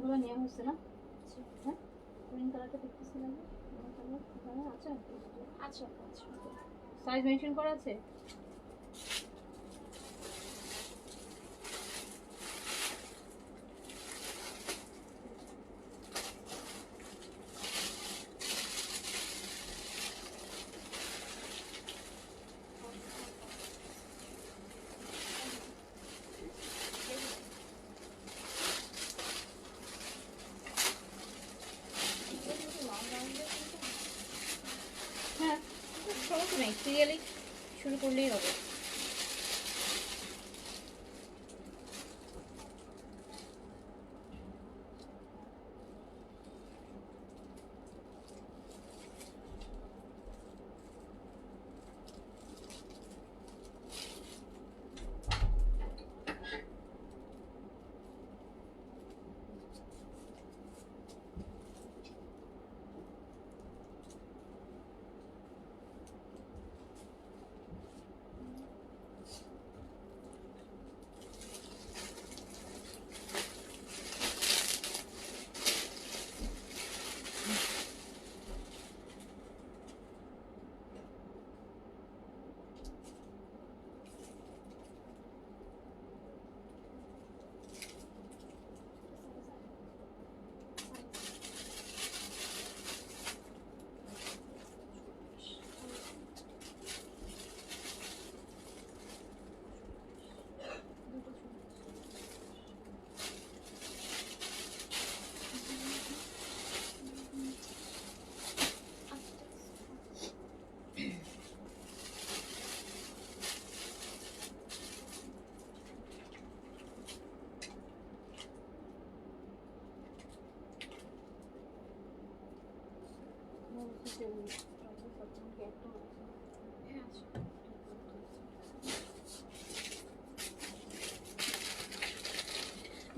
গুলো নেওয়া হয়েছে না? হ্যাঁ, গ্রিন কালারটা দেখতেছিলাম। কালার আছে? আচ্ছা আচ্ছা, সাইজ মেনশন করা আছে? হ্যাঁ, সমস্যা নেই, সিরিয়ালি শুরু করলেই হবে।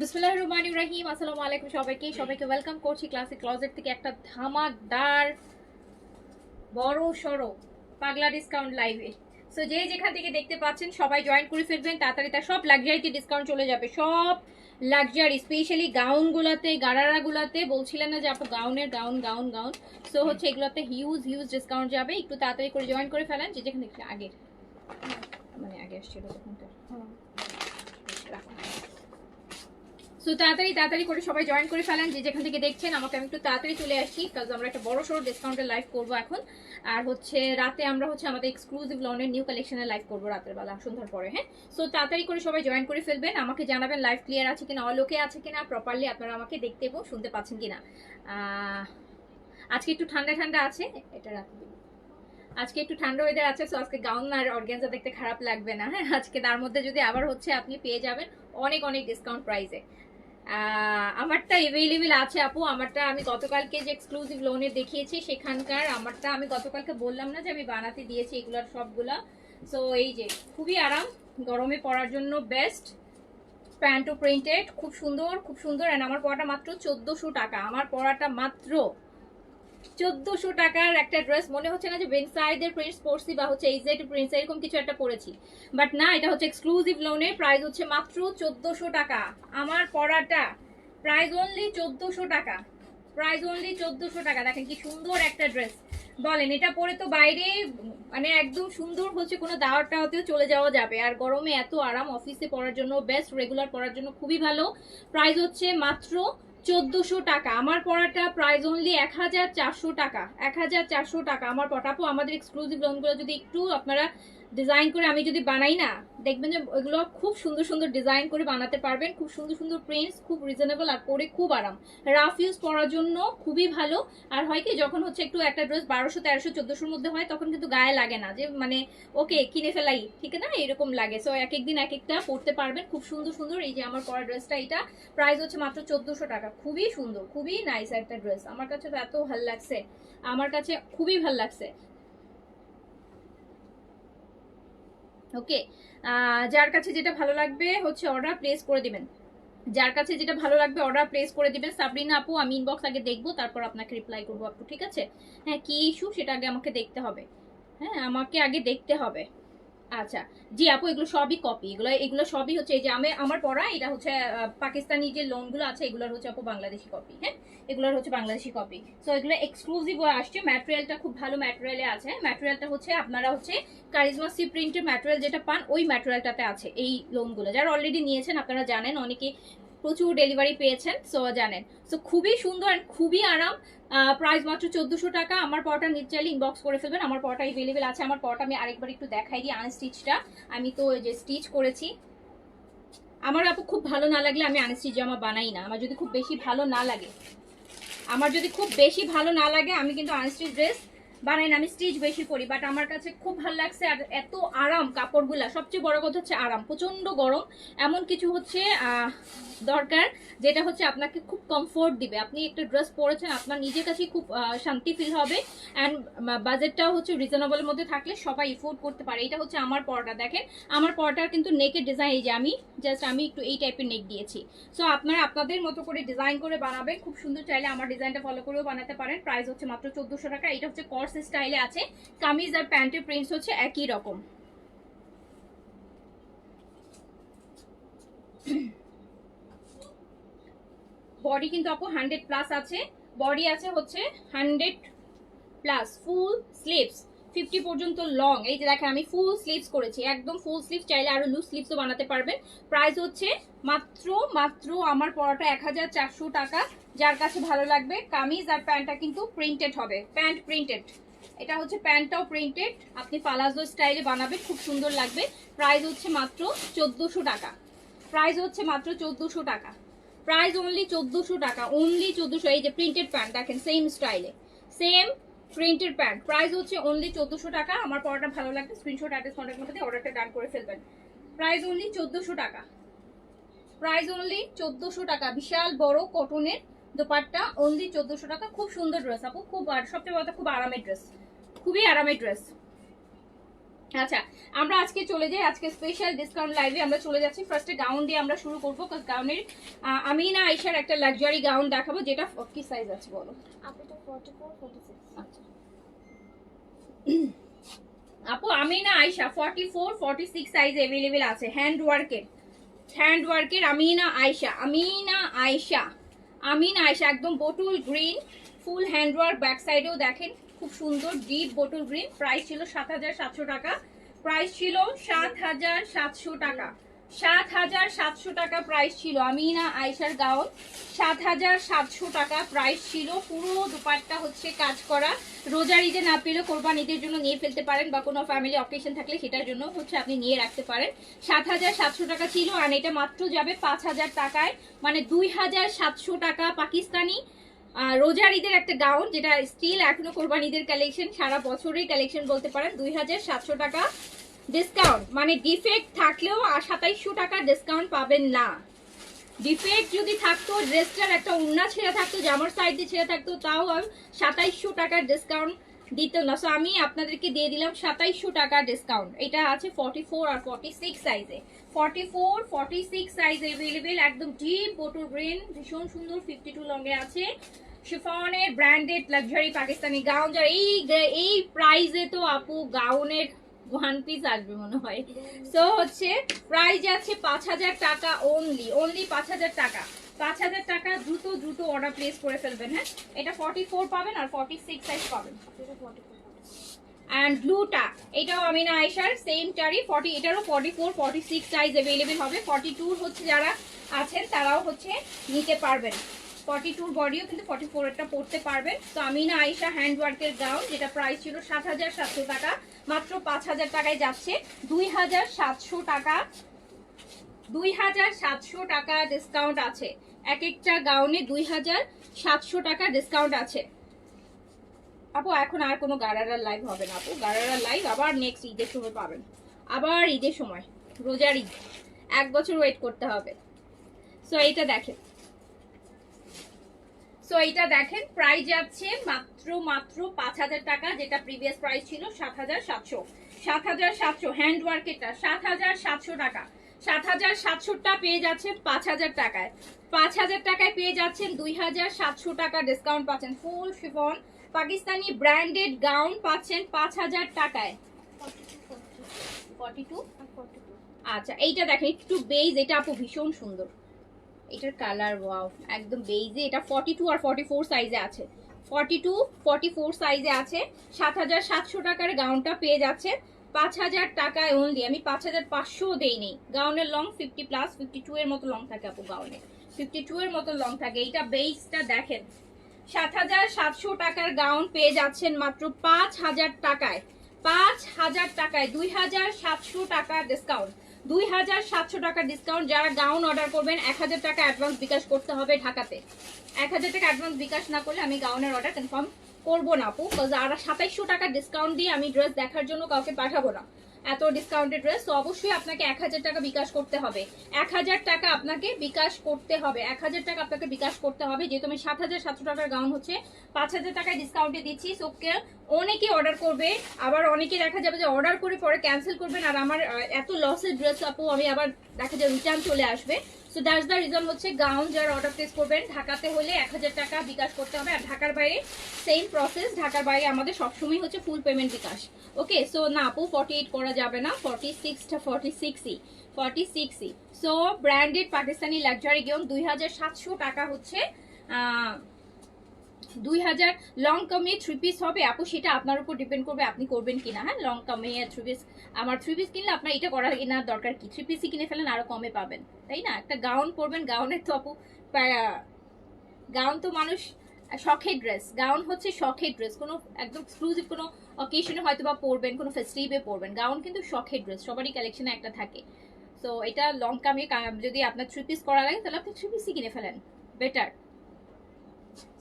বিসমিল্লাহির রহমানির রহিম। আসসালামু আলাইকুম সবাইকে ওয়েলকাম করছি ক্লাসিক ক্লজেট থেকে একটা ধামাকদার বড় সড়ো পাগলা ডিসকাউন্ট লাইভে। সো যে যেখান থেকে দেখতে পাচ্ছেন সবাই জয়েন করে ফেলবেন তাড়াতাড়ি, তার সব লাক্সারিতে ডিসকাউন্ট চলে যাবে, সব লাক্সারি, স্পেশালি গাউনগুলোতে, গারারাগুলোতে। বলছিলেন না যে আপু গাউনের গাউন গাউন গাউন, সো হচ্ছে এগুলোতে হিউজ ডিসকাউন্ট যাবে। একটু তাড়াতাড়ি করে জয়েন করে ফেলেন যে যেখানে আগের মানে আগে আসছিল তখনকার। সো তাড়াতাড়ি করে সবাই জয়েন করে ফেলেন যে যেখান থেকে দেখছেন। আমাকে আমি একটু তাড়াতাড়ি চলে আসছি, কারণ আমরা একটা বড় সড়ো ডিসকাউন্টের লাইভ করবো এখন। আর হচ্ছে রাতে আমরা হচ্ছে আমাদের এক্সক্লুসিভ লনের নিউ কালেকশনের লাইভ করবো রাতের বেলা, সন্ধ্যার পরে। হ্যাঁ, সো তাড়াতাড়ি করে সবাই জয়েন করে ফেলবেন। আমাকে জানাবেন লাইভ ক্লিয়ার আছে কিনা, অলোকে আছে কিনা, প্রপারলি আপনারা আমাকে দেখতে এবং শুনতে পাচ্ছেন কিনা। আজকে একটু ঠান্ডা ঠান্ডা আছে, এটা রাখতে দিন। আজকে একটু ঠান্ডা ওয়েদার আছে, সো আজকে গাউন আর অর্গানজা দেখতে খারাপ লাগবে না। হ্যাঁ, আজকে তার মধ্যে যদি আবার হচ্ছে আপনি পেয়ে যাবেন অনেক ডিসকাউন্ট প্রাইসে। আমারটা এভেলেবেল আছে আপু, আমারটা আমি গতকালকে যে এক্সক্লুসিভ লোনে দেখিয়েছি সেখানকার আমারটা আমি গতকালকে বললাম না যে আমি বানাতে দিয়েছি এগুলোর সবগুলা। সো এই যে খুবই আরাম, গরমে পরার জন্য বেস্ট, প্যান্টও প্রিন্টেড, খুব সুন্দর। এন্ড আমার পরাটা মাত্র 1400 টাকা। আমার পরাটা মাত্র 1400 টাকার একটা ড্রেস। মনে হচ্ছে না যে বেনসাইডের প্রিন্টস পরছি বা হচ্ছে এইজেড প্রিন্টস এরকম কিছু একটা পরেছি, বাট না, এটা হচ্ছে এক্সক্লুসিভ লোনের প্রাইস হচ্ছে মাত্র 1400 টাকা। আমার পরাটা প্রাইস অনলি 1400 টাকা, প্রাইস অনলি 1400 টাকা। দেখেন কি সুন্দর একটা ড্রেস, বলেন এটা পরে তো বাইরে মানে একদম সুন্দর হচ্ছে কোনো দাওয়াটাতেও চলে যাওয়া যাবে। আর গরমে এত আরাম, অফিসে পরার জন্য বেস্ট, রেগুলার পরার জন্য খুবই ভালো। প্রাইস হচ্ছে মাত্র 1400 টাকা। আমার পড়াটা প্রাইস অনলি 1400 টাকা, 1400 টাকা আমার পটাপো। আমাদের এক্সক্লুসিভ লোনগুলো যদি একটু আপনারা ডিজাইন করে আমি যদি বানাই না, দেখবেন যে ওইগুলো খুব সুন্দর ডিজাইন করে বানাতে পারবেন, খুব সুন্দর প্রিন্টস, খুব রিজনেবল, আর পরে খুব আরাম। রাফ ইউজ পরার জন্য খুবই ভালো। আর হয় কি, যখন হচ্ছে একটু একটা ড্রেস 1200, 1300, 1400 মধ্যে হয় তখন কিন্তু গায়ে লাগে না, যে মানে ওকে কিনে ফেলাই, ঠিক না, এরকম লাগে। সো এক একদিন এক একটা পরতে পারবেন, খুব সুন্দর। এই যে আমার পরা ড্রেসটা, এটা প্রাইস হচ্ছে মাত্র 1400 টাকা। খুবই সুন্দর, খুবই নাইস একটা ড্রেস। আমার কাছে তো এত ভালো লাগছে, আমার কাছে খুবই ভালো লাগছে। ওকে, যার কাছে যেটা ভালো লাগবে হচ্ছে অর্ডার প্লেস করে দিবেন, যার কাছে যেটা ভালো লাগবে অর্ডার প্লেস করে দিবেন। সাবরিনা আপু, আমি ইনবক্স আগে দেখবো, তারপর আপনাকে রিপ্লাই করবো আপু, ঠিক আছে? হ্যাঁ, কি ইস্যু সেটা আগে আমাকে দেখতে হবে, হ্যাঁ আমাকে আগে দেখতে হবে। আচ্ছা জি আপু, এগুলো সবই কপি, এগুলো সবই হচ্ছে এই যে আমার পড়া, এটা হচ্ছে পাকিস্তানি যে লোনগুলো আছে এগুলোর হচ্ছে আপু বাংলাদেশি কপি। হ্যাঁ, এগুলোর হচ্ছে বাংলাদেশি কপি। সো এগুলো এক্সক্লুসিভ আসছে, ম্যাটেরিয়ালটা খুব ভালো ম্যাটেরিয়ালে আছে। ম্যাটেরিয়ালটা হচ্ছে আপনারা হচ্ছে কারিজমা সি প্রিন্টের ম্যাটেরিয়াল যেটা পান ওই ম্যাটেরিয়ালটাতে আছে এই লোনগুলো। যারা অলরেডি নিয়েছেন আপনারা জানেন, অনেকে প্রচুর ডেলিভারি পেয়েছেন, সো জানেন। সো খুবই সুন্দর, খুবই আরাম। প্রাইস মাত্র 1400 টাকা। আমার পরটা নিচে ইনবক্স করে ফেলবেন, আমার পরটা অ্যাভেলেবেল আছে। আমার পরটা আমি আরেকবার একটু দেখাই দিই আনস্টিচটা। আমি তো যে স্টিচ করেছি, আমার আপু খুব ভালো না লাগলে আমি আনস্টিচ জামা বানাই না। আমার যদি খুব বেশি ভালো না লাগে, আমি কিন্তু আনস্টিচ ড্রেস বানাই না, আমি স্টিচ বেশি করি। বাট আমার কাছে খুব ভালো লাগছে, আর এত আরাম কাপড়গুলা। সবচেয়ে বড় কথা হচ্ছে আরাম। প্রচন্ড গরম, এমন কিছু হচ্ছে দরকার যেটা হচ্ছে আপনাকে খুব কমফোর্ট দিবে। আপনি একটা ড্রেস পরেছেন, আপনার নিজের কাছে খুব শান্তি ফিল হবে। অ্যান্ড বাজেটটাও হচ্ছে রিজনেবলের মধ্যে থাকলে সবাই এফোর্ড করতে পারে। এটা হচ্ছে আমার পরটা, দেখেন আমার পরটার কিন্তু নেকের ডিজাইন এই যে আমি একটু এই টাইপের নেক দিয়েছি। সো আপনারা আপনাদের মতো করে ডিজাইন করে বানাবেন, খুব সুন্দর। চাইলে আমার ডিজাইনটা ফলো করেও বানাতে পারেন। প্রাইস হচ্ছে মাত্র 1400 টাকা। এটা হচ্ছে কর্স স্টাইলে আছে, কামিজ আর প্যান্টের প্রিন্টস হচ্ছে একই রকম। বডি কিন্তু আপু 100 প্লাস আছে, বডি আছে হচ্ছে 100 প্লাস। ফুল স্লিভস 50 পর্যন্ত লং। এই যে দেখেন আমি ফুল স্লিভস করেছি, একদম ফুল স্লিভস। চাইলে আরো লুজ স্লিভসও বানাতে পারবেন। প্রাইস হচ্ছে মাত্র আমার পড়াটা 1400 টাকা। যার কাছে ভালো লাগবে, কামিজ আর প্যান্টটা কিন্তু প্রিন্টেড হবে, প্যান্ট প্রিন্টেড। এটা হচ্ছে প্যান্টটাও প্রিন্টেড, আপনি পালাজো স্টাইলে বানাবেন, খুব সুন্দর লাগবে। প্রাইস হচ্ছে মাত্র 1400 টাকা। প্রাইস হচ্ছে মাত্র 1400 টাকা। প্রাইস অনলি 1400 টাকা, অনলি 1400। এই যে প্রিন্টেড প্যান্ট দেখেন, সেম স্টাইলে, সেম প্রিন্টেড প্যান্ট। প্রাইস হচ্ছে অনলি 1400 টাকা। আমার পড়াটা ভালো লাগবে, স্ক্রিনশট অ্যাড্রেস কন্ট্যাক্ট নাম্বার দিয়ে অর্ডারটা ডান করে ফেলবেন। প্রাইস অনলি 1400 টাকা। প্রাইস অনলি 1400 টাকা। বিশাল বড় কটনের দোপাট্টা, অনলি 1400 টাকা। খুব সুন্দর ড্রেস আপু, খুব, আর সবচেয়ে বড় খুব আরামের ড্রেস, খুবই আরামের ড্রেস। আচ্ছা, আমরা আজকে চলে যাই, আজকে স্পেশাল ডিসকাউন্ট লাইভে আমরা চলে যাচ্ছি। ফার্স্টে গাউন দিয়ে আমরা শুরু করবো। গাউনের আমিনা আয়েশার একটা লাক্সারি গাউন দেখাবো, যেটা কি সাইজ আছে বলো আপু? 44 46। আচ্ছা আপু, আমিনা আয়েশা 44 46 সাইজ अवेलेबल আছে। হ্যান্ড ওয়ার্কের আমিনা আয়েশা একদম bottle green, full hand work. Back সাইডেও দেখেন খুব সুন্দর ডিপ বোটল গ্রিন। প্রাইস ছিল 7700 টাকা। প্রাইস ছিল 7700 টাকা। 7700 টাকা প্রাইস ছিল আমিনা আয়েশার গাউন। 7700 টাকা প্রাইস ছিল। পুরো দুপাট্টা হচ্ছে কাজ করা। রোজার ঈদে না পেলেও কোরবান ঈদের জন্য নিয়ে ফেলতে পারেন, বা কোনো ফ্যামিলি অকেশন থাকলে সেটার জন্য হচ্ছে আপনি নিয়ে রাখতে পারেন। 7700 টাকা ছিল, আর এটা মাত্র যাবে 5000 টাকায়, মানে 2700 টাকা। পাকিস্তানি রোজার ঈদের একটা গাউন, যেটা স্টিল এখনো কোরবান ঈদের কালেকশন, সারা বছরের কালেকশন বলতে পারেন। 2700 টাকা ডিসকাউন্ট, মানে ডিফেক্ট থাকলেও 2700 টাকা ডিসকাউন্ট পাবেন না। ডিফেক্ট যদি থাকতো, ড্রেসটার একটা উন্না ছেঁড়া থাকতো, জামার সাইড দিয়ে ছেঁড়া থাকতো, তাও 2700 টাকার ডিসকাউন্ট দিত না। সো আমি আপনাদেরকে দিয়ে দিলাম 2700 টাকা ডিসকাউন্ট। এটা আছে 44 আর 46 সাইজে। 44 46 সাইজ अवेलेबल। একদম ডিপ বোটল গ্রিন, ভীষণ সুন্দর। 52 লংয়ে আছে। শিফনের ব্র্যান্ডেড লাক্সারি পাকিস্তানি গাউন। যার এই প্রাইসে তো আপু গাউনের ওয়ান পিস আসবে মনে হয়। সো হচ্ছে প্রাইস আছে 5000 টাকা অনলি 5000 টাকা। 5000 টাকা। দ্রুত অর্ডার প্লেস করে ফেলবেন। হ্যাঁ, এটা 44 পাবেন আর 46 সাইজ পাবেন। এন্ড ব্লুটা এটাও আমিনা আয়েশার সেম টারি 40, এটারও 44 46 সাইজ अवेलेबल হবে। 42 হচ্ছে যারা আছেন তারাও হচ্ছে নিতে পারবেন। 42 বডিও কিন্তু 44 এরটা পড়তে পারবেন। তো আমিনা আয়েশা হ্যান্ড ওয়ার্কের গাউন, যেটা প্রাইস ছিল 7700 টাকা, মাত্র 5000 টাকায় যাচ্ছে। 2700 টাকা, 2700 টাকা ডিসকাউন্ট আছে। এক একটা গাউনে 2700 টাকা ডিসকাউন্ট আছে। আপু এখন আর কোনো গারারার লাইভ হবে না আপু, গারারার লাইভ আবার নেক্সট ঈদের সময় পাবেন, আবার ঈদের সময়, রোজার ঈদ, 1 বছর ওয়েট করতে হবে। সো এইটা দেখেন, প্রাইস যাচ্ছে মাত্র 5000 টাকা, যেটা প্রিভিয়াস প্রাইস ছিল 7700। 7700 হ্যান্ড ওয়ার্কেরটা 7700 টাকা। 7700টা পেয়ে যাচ্ছেন 5000 টাকায়। 5000 টাকায় পেয়ে যাচ্ছেন 2700 টাকা ডিসকাউন্ট পাচ্ছেন। ফুল শিফন পাকিস্তানি ব্র্যান্ডেড গাউন পাচ্ছেন 5000 টাকায়। 42 42 আর 42। আচ্ছা এইটা দেখেন একটু বেজ, এটা আপু ভীষণ সুন্দর, এটার কালার ওয়াও একদম বেজে। এটা 42 আর 44 সাইজে আছে, 42 44 সাইজে আছে। 7700 টাকার গাউনটা পেয়ে যাচ্ছে 5000 টাকায় অনলি। আমি 5500 দেইনি। গাউনের লং 50 প্লাস 52 এর মতো লং থাকে আপু, গাউনে 52 এর মতো লং থাকে। এইটা বেসটা দেখেন, 7700 টাকার গাউন পেয়ে যাচ্ছেন মাত্র 5000 টাকায়। 5000 টাকায় 2700 টাকা ডিসকাউন্ট, 2700 টাকা ডিসকাউন্ট। যারা গাউন অর্ডার করবেন 1000 টাকা অ্যাডভান্স বিকাশ করতে হবে ঢাকাতে। 1000 টাকা অ্যাডভান্স বিকাশ না করলে আমি গাউনের অর্ডার কনফার্ম করবো না আপু, আর 2700 টাকা ডিসকাউন্ট দিয়ে আমি ড্রেস দেখার জন্য কাউকে পাঠাবো না, এত ডিসকাউন্টেড ড্রেস। তো অবশ্যই আপনাকে 1000 টাকা বিকাশ করতে হবে, 1000 টাকা আপনাকে বিকাশ করতে হবে, 1000 টাকা আপনাকে বিকাশ করতে হবে। যেহেতু আমি 7700 টাকার গাউন হচ্ছে 5000 টাকায় ডিসকাউন্টে দিচ্ছি। সোকে অনেকে অর্ডার করবে, আবার অনেকে দেখা যাবে যে অর্ডার করে পরে ক্যান্সেল করবেন, আর আমার এত লসের ড্রেস আপু আমি আবার দেখা যায় রিটার্ন চলে আসবে। সো দ্যাটস দ্য রিজন হচ্ছে গাউন যারা অর্ডার প্লেস করবেন ঢাকাতে হলে 1000 টাকা বিকাশ করতে হবে, আর ঢাকার বাইরে সেম প্রসেস। ঢাকার বাইরে আমাদের সবসময় হচ্ছে ফুল পেমেন্ট বিকাশ। ওকে, সো না আপু 48 করা যাবে না, 46টা 46ই 46ই। So branded Pakistani luxury gown 2700 টাকা হচ্ছে। 2000 লং কামিয়ে 3 পিস হবে আপু, সেটা আপনার উপর ডিপেন্ড করবে আপনি করবেন কিনা। হ্যাঁ, লং কামিয়ে 3 পিস, আমার 3 পিস কিনলে আপনার এটা করার কেনার দরকার কি, 3 পিসই কিনে ফেলেন আরো কমে পাবেন, তাই না? একটা গাউন পরবেন, গাউনের তো আপু গাউন তো মানুষ শখের ড্রেস, গাউন হচ্ছে শখের ড্রেস, কোনো একদম এক্সক্লুসিভ কোনো অকেশনে হয়তো বা পরবেন, কোনো ফেস্টিভে পরবেন। গাউন কিন্তু শখের ড্রেস, সবারই কালেকশনে একটা থাকে। সো এটা লং কামিয়ে যদি আপনার 3 পিস করা লাগে তাহলে আপনি 3 পিসই কিনে ফেলেন, বেটার।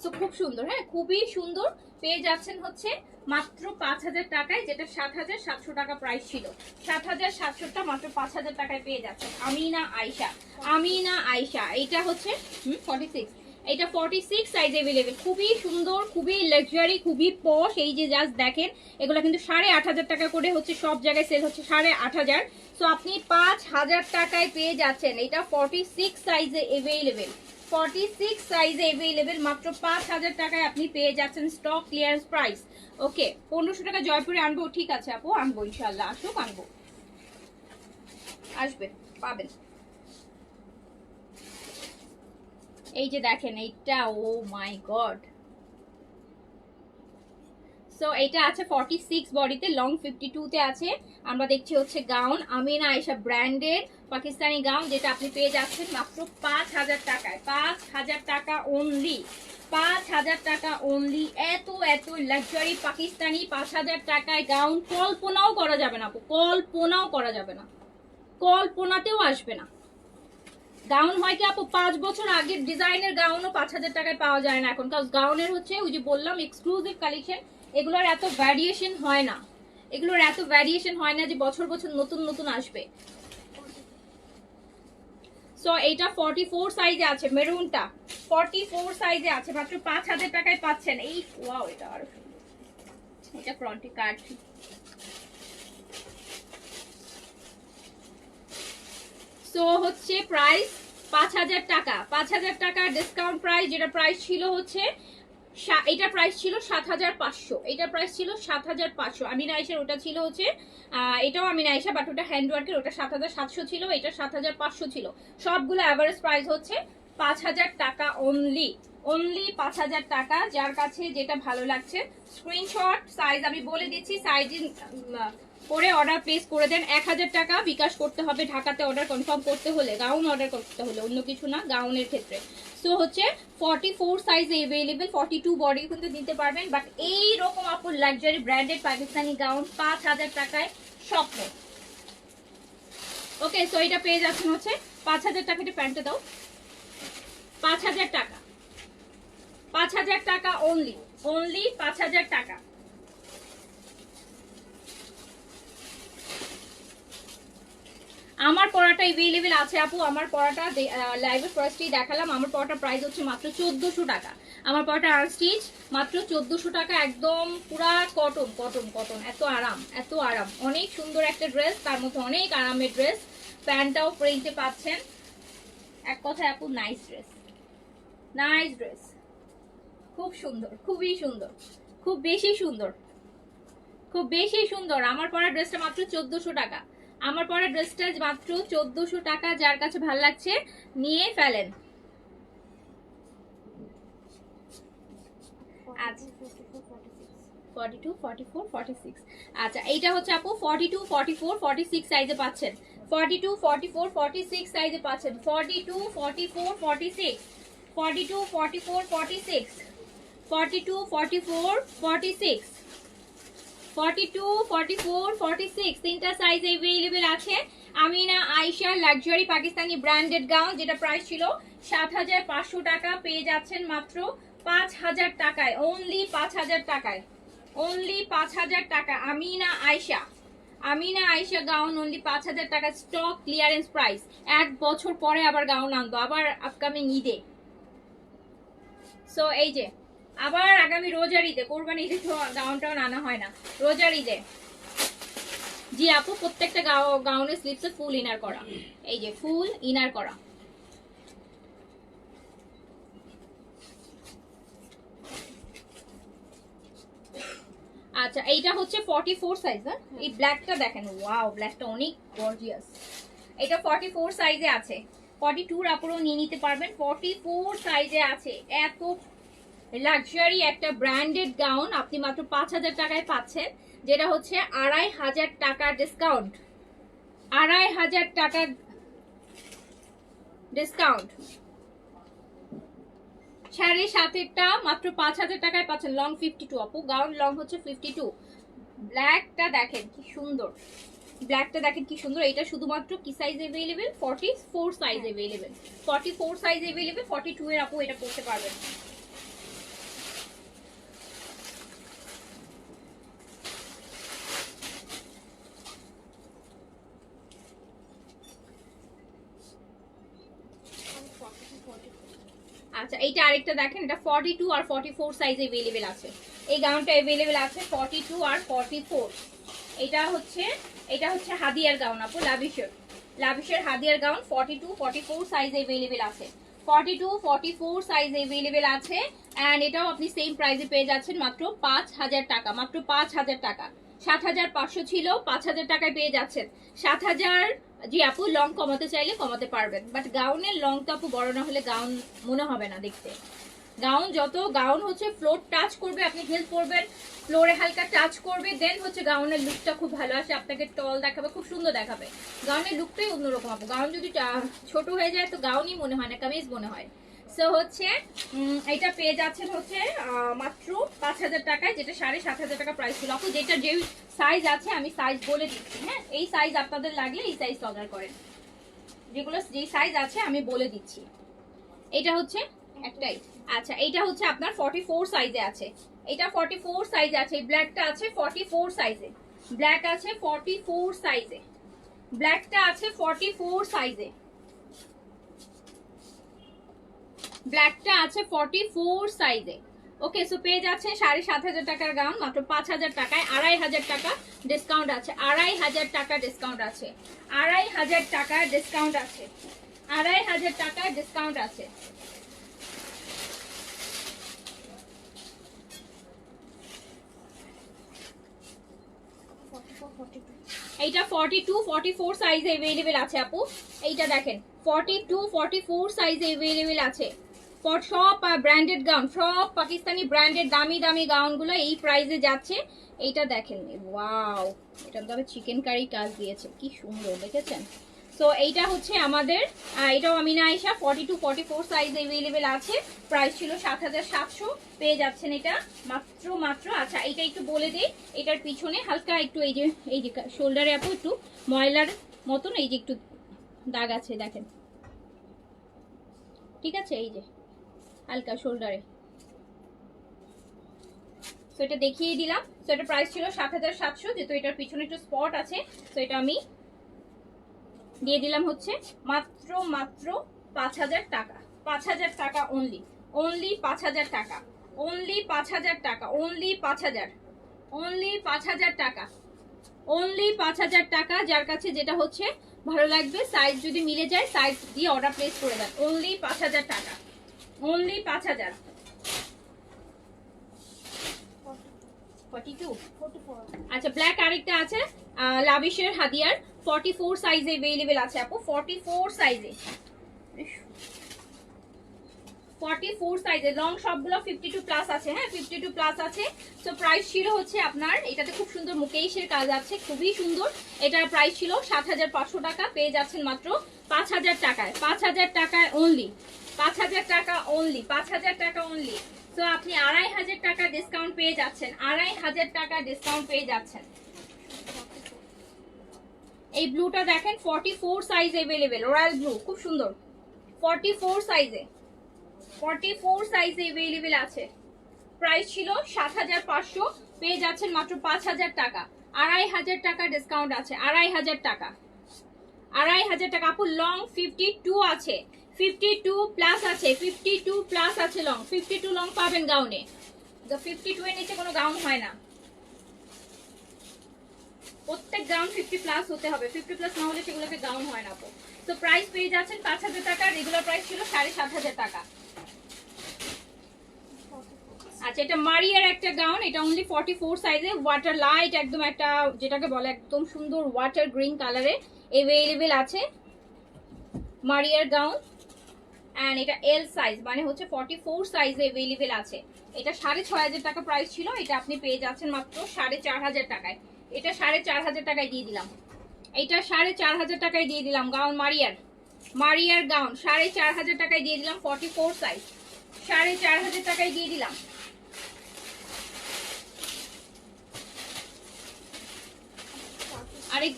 সো খুব সুন্দর, হ্যাঁ খুবই সুন্দর। পেয়ে যাচ্ছেন হচ্ছে মাত্র 5000 টাকায়, যেটা 7700 টাকা প্রাইস ছিল। 7700টা মাত্র 5000 টাকায় পেয়ে যাচ্ছেন। আমিনা আয়েশা, আমিনা আয়েশা, এটা হচ্ছে 46, এটা 46 সাইজ अवेलेबल। খুবই সুন্দর, খুবই লাক্সারি, খুবই পশ। এই যে জাস্ট দেখেন, এগুলো কিন্তু 8500 টাকা করে হচ্ছে, সব জায়গায় সেল হচ্ছে 8500। সো আপনি 5000 টাকায় পেয়ে যাচ্ছেন। এটা 46 সাইজে अवेलेबल, 46 সাইজে अवेलेबल, মাত্র 5000 টাকায় আপনি পেয়ে যাচ্ছেন। Stock clearance price. ওকে, 1500 টাকা জয়পুরে আনবো, ঠিক আছে আপু আনবো, ইনশাআল্লাহ আসুক, আনবো, আসবে, পাবেন। এই যে দেখেন এইটা, ও মাই গড। সো এটা আছে 46 বডিতে, লং 52 তে আছে। আমরা দেখছি হচ্ছে gown Amina Ayesha branded Pakistani gown, যেটা আপনি পেয়ে যাচ্ছেন মাত্র 5000 টাকায়। 5000 টাকা অনলি, 5000 টাকা অনলি। এত এত লাক্সারি পাকিস্তানি 5000 টাকায় গাউন কল্পনাও করা যাবে না আপু, কল্পনাও করা যাবে না, কল্পনাতেও আসবে না। গাউন হয় কি আপু 5 বছর আগের ডিজাইনের গাউনও 5000 টাকায় পাওয়া যায় না এখন, কারণ গাউনের হচ্ছে ওই যে বললাম এক্সক্লুসিভ কালেকশন, এগুলোর এত ভ্যারিয়েশন হয় না, এগুলোর এত ভ্যারিয়েশন হয় না যে বছর বছর নতুন নতুন আসবে। সো এইটা 44 সাইজে আছে, মেরুনটা 44 সাইজে আছে, মাত্র 5000 টাকায় পাচ্ছেন। এই ওয়াও, এটা আরো সুন্দর, এটা ফ্রন্টে কাট। সো হচ্ছে প্রাইস 5000 টাকা, 5000 টাকা ডিসকাউন্ট প্রাইস। যেটা প্রাইস ছিল হচ্ছে, এটা প্রাইস ছিল 7500, এটা প্রাইস ছিল 7500। আমিনা আয়েশার ওটা ছিল হচ্ছে, এটাও আমিনা আয়েশা বাট ওটা হ্যান্ডওয়ার্কের, ওটা 7700 ছিল, এটা 7500 ছিল। সবগুলো এভারেজ প্রাইস হচ্ছে 5000 টাকা অনলি, অনলি 5000 টাকা। যার কাছে যেটা ভালো লাগছে স্ক্রিনশট, সাইজ আমি বলে দিচ্ছি, সাইজ করে অর্ডার প্লেস করে দেন। 1000 টাকা বিকাশ করতে হবে ঢাকাতে অর্ডার কনফার্ম করতে হলে, গাউন অর্ডার করতে হলে, অন্য কিছু না, গাউনের ক্ষেত্রে। সো হচ্ছে 44 সাইজে अवेलेबल, 42 বডি কিন্তু দিতে পারবেন। বাট এই রকম আপুর লাক্সারি ব্র্যান্ডেড পাকিস্তানি গাউন 5000 টাকায় স্বপ্ন। ওকে, সো এটা পেয়ে যাচ্ছেন হচ্ছে 5000 টাকা। এটা প্যান্টটা দাও, 5000 টাকা, 5000 টাকা অনলি, অনলি 5000 টাকা। আমার পড়াটা अवेलेबल আছে আপু, আমার পড়াটা লাইভে ফার্স্টেই দেখালাম। আমার পড়াটা প্রাইস হচ্ছে মাত্র 1400 টাকা। আমার পড়াটা আনস্টিচ, মাত্র 1400 টাকা, একদম পুরা কটন কটন কটন, এত আরাম, এত আরাম। অনেক সুন্দর একটা ড্রেস, তার মধ্যে অনেক আরামের ড্রেস। প্যান্টটাও প্রিন্টে পাচ্ছেন। এক কথায় আপু নাইস ড্রেস, নাইস ড্রেস, খুব সুন্দর, খুবই সুন্দর, খুব বেশি সুন্দর, খুব বেশি সুন্দর। আমার পরা ড্রেসটা মাত্র 1400 টাকা, আমার পরা ড্রেসটা মাত্র 1400 টাকা, যার কাছে ভালো লাগছে নিয়ে ফেলেন। আচ্ছা 42 44 46, আচ্ছা এইটা হচ্ছে আপু 42 44 46 সাইজে পাচ্ছেন, 42 44 46 সাইজে পাচ্ছেন, 42 44 46, 42 44 46, 42 44 46, 42 44 46 তিনটা সাইজ अवेलेबल আছে। Amina Ayesha luxury Pakistani branded gown, যেটা প্রাইস ছিল 7500 টাকা, পেয়ে যাচ্ছেন মাত্র 5000 টাকায়, অনলি 5000 টাকায়, অনলি 5000 টাকা। আমিনা আয়েশা গাউন অনলি 5000 টাকা, স্টক ক্লিয়ারেন্স প্রাইস। এক বছর পরে আবার গাউন আনবো, আবার আপকামিং ঈদে। সো এই যে আবার আগামী রোজার ঈদে, কোরবানি ঈদে তো গাউনটাও আনা হয় না, রোজার ঈদে। জি আপু প্রত্যেকটা গাউনের স্লিপসে ফুল ইনার করা, এই যে ফুল ইনার করা। আচ্ছা এইটা হচ্ছে 44 সাইজ। হ্যাঁ এই ব্ল্যাকটা দেখেন, ওয়াও ব্ল্যাকটা অনেক গর্জিয়াস। এটা 44 সাইজে আছে, 42 আপুরও নিয়ে নিতে পারবেন, 44 সাইজে আছে। এত লাক্সারি একটা ব্র্যান্ডেড গাউন আপনি মাত্র 5000 টাকায় পাচ্ছেন, যেটা হচ্ছে 2500 টাকা ডিসকাউন্ট, 2500 টাকা ডিসকাউন্ট। 7.5-টা মাত্র 5000 টাকায় পাচ্ছেন, লং 52 আপু, গাউন লং হচ্ছে 52। ব্ল্যাকটা দেখেন কি সুন্দর, ব্ল্যাকটা দেখেন কি সুন্দর। এটা শুধুমাত্র কি size available, 44 size available, 44 size available, 42 এর আপু এটা পড়তে পারবেন। আচ্ছা এইটা আরেকটা দেখেন, এটা 42 আর 44 সাইজ अवेलेबल আছে, এই গাউনটা अवेलेबल আছে 42 আর 44। এটা হচ্ছে হাদিয়ার গাউন আপু, লাভিশের হাদিয়ার গাউন 42 44 সাইজ अवेलेबल আছে, 42 44 সাইজ अवेलेबल আছে। এন্ড এটাও আপনি সেম প্রাইসে পেয়ে যাচ্ছেন মাত্র 5000 টাকা, মাত্র 5000 টাকা। 7500 ছিল, 5000 টাকায় পেয়ে যাচ্ছেন 7000। জি আপু লং কমাতে চাইলে কমাতে পারবেন, বাট গাউনের লং তো আপু বড় না হলে গাউন মনে হবে না দেখতে। গাউন হচ্ছে ফ্লোর টাচ করবে, আপনি হিল পরবেন, ফ্লোরে হালকা টাচ করবে, দেন হচ্ছে গাউনের লুকটা খুব ভালো আসে, আপনাকে টল দেখাবে, খুব সুন্দর দেখাবে। গাউনের লুকটাই অন্যরকম আপু, গাউন যদি ছোট হয়ে যায় তো গাউনই মনে হয় না, কামিজ মনে হয়। সো হচ্ছে এটা পেয়ে যাচ্ছেন হচ্ছে মাত্র 5000 টাকায়, যেটা 7500 টাকা প্রাইস ছিল আপু। যেটা যে সাইজ আছে আমি সাইজ বলে দিচ্ছি, হ্যাঁ এই সাইজ আপনাদের লাগলে এই সাইজ অর্ডার করেন, যেগুলো যে সাইজ আছে আমি বলে দিচ্ছি। এটা হচ্ছে একটাই। আচ্ছা এইটা হচ্ছে আপনার 44 সাইজে আছে, এটা 44 সাইজে আছে, এই ব্ল্যাকটা আছে 44 সাইজে, ব্ল্যাক আছে 44 সাইজে, ব্ল্যাকটা আছে 44 সাইজে, ব্ল্যাকটা আছে 44 সাইজে। ওকে সো পেয়ে যাচ্ছে 7500 টাকার গাউন মাত্র 5000 টাকায়, 2500 টাকা ডিসকাউন্ট আছে, 2500 টাকা ডিসকাউন্ট আছে, 2500 টাকা ডিসকাউন্ট আছে, 2500 টাকা ডিসকাউন্ট আছে। এইটা 42 44 সাইজে अवेलेबल আছে আপু, এইটা দেখেন 42 44 সাইজে अवेलेबल আছে। সব ব্র্যান্ডেড গাউন, সব পাকিস্তানি ব্র্যান্ডেড দামি দামি গাউনগুলো এই প্রাইসে যাচ্ছে। এইটা দেখেন, ওয়াও এটার তবে চিকেন কারি কাজ দিয়েছে, কি সুন্দর দেখেছেন। সো এইটা হচ্ছে আমাদের, এটাও আমিনা আয়েশা 42 44 সাইজ अवेलेबल আছে, প্রাইস ছিল 7700, পেয়ে যাচ্ছেন এটা মাত্র। আচ্ছা এটা একটু বলে দিই, এটার পিছনে হালকা একটু এই যে শোল্ডারে আপু একটু ময়লার মতন এই যে একটু দাগ আছে দেখেন, ঠিক আছে এই যে হালকা শোল্ডারে। সো এটা দেখিয়ে দিলাম। সো এটা প্রাইস ছিল 7700, যেহেতু এটার পিছনে একটু স্পট আছে, সো এটা আমি দিয়ে দিলাম হচ্ছে মাত্র 5000 টাকা, 5000 টাকা অনলি, 5000 টাকা, 5000 টাকা, 5000 টাকা, 5000 টাকা। যার কাছে যেটা হচ্ছে ভালো লাগবে, সাইজ যদি মিলে যায় সাইজ দিয়ে অর্ডার প্লেস করে দেন, 5000 টাকা, 5000। 42 আচ্ছা ব্ল্যাক আরেকটা আছে লাভিশের হাদিয়ার 44 সাইজে अवेलेबल আছে আপু, 44 সাইজে, 44 সাইজে লং সবগুলো 52 প্লাস আছে। হ্যাঁ 52 প্লাস আছে। সো প্রাইস ছিল হচ্ছে আপনার, এটাতে খুব সুন্দর মুকেশের কাজ আছে, খুবই সুন্দর। এটার প্রাইস ছিল 7500 টাকা, পেয়ে যাচ্ছেন মাত্র 5000 টাকায়, 5000 টাকায় অনলি, 5000 টাকা অনলি, 5000 টাকা অনলি। সো আপনি 2500 টাকা ডিসকাউন্ট পেয়ে যাচ্ছেন, 2500 টাকা ডিসকাউন্ট পেয়ে যাচ্ছেন। এই ব্লুটা দেখেন 44 সাইজ अवेलेबल, রয়্যাল ব্লু, খুব সুন্দর, 44 সাইজে, 44 সাইজে अवेलेबल আছে। প্রাইস ছিল 7500, পেয়ে যাচ্ছেন মাত্র 5000 টাকা, 2500 টাকা ডিসকাউন্ট আছে, 2500 টাকা, 2500 টাকা। আপু লং 52 আছে, 52 প্লাস আছে, 52 প্লাস আছে লং, 52 লং পাবেন গাউনে। 52 এর নিচে কোনো গাউন হয় না, প্রত্যেক গাউন 50 প্লাস হতে হবে, 50 প্লাস না হলে সেগুলোকে গাউন হয় না। তো প্রাইস পেয়ে যাচ্ছেন 5000 টাকা, রেগুলার প্রাইস ছিল 7500 টাকা। আচ্ছা এটা মারিয়ার একটা গাউন, এটা অনলি 44 সাইজে, ওয়াটার লাইট একদম একটা যেটাকে বলে একদম সুন্দর ওয়াটার গ্রিন কালারে अवेलेबल আছে মারিয়ার গাউন। এন্ড এটা এল সাইজ মানে হচ্ছে 44 সাইজে अवेलेबल আছে। এটা 6500 টাকা প্রাইস ছিল, এটা আপনি পেয়ে যাচ্ছেন মাত্র 4500 টাকায়। এটা 4500 টাকায় দিয়ে দিলাম, এটা 4500 টাকায় দিয়ে দিলাম গাউন মারিয়ার, মারিয়ার গাউন 4500 টাকায় দিয়ে দিলাম, 44 সাইজ 4500 টাকায় দিয়ে দিলাম। আরেক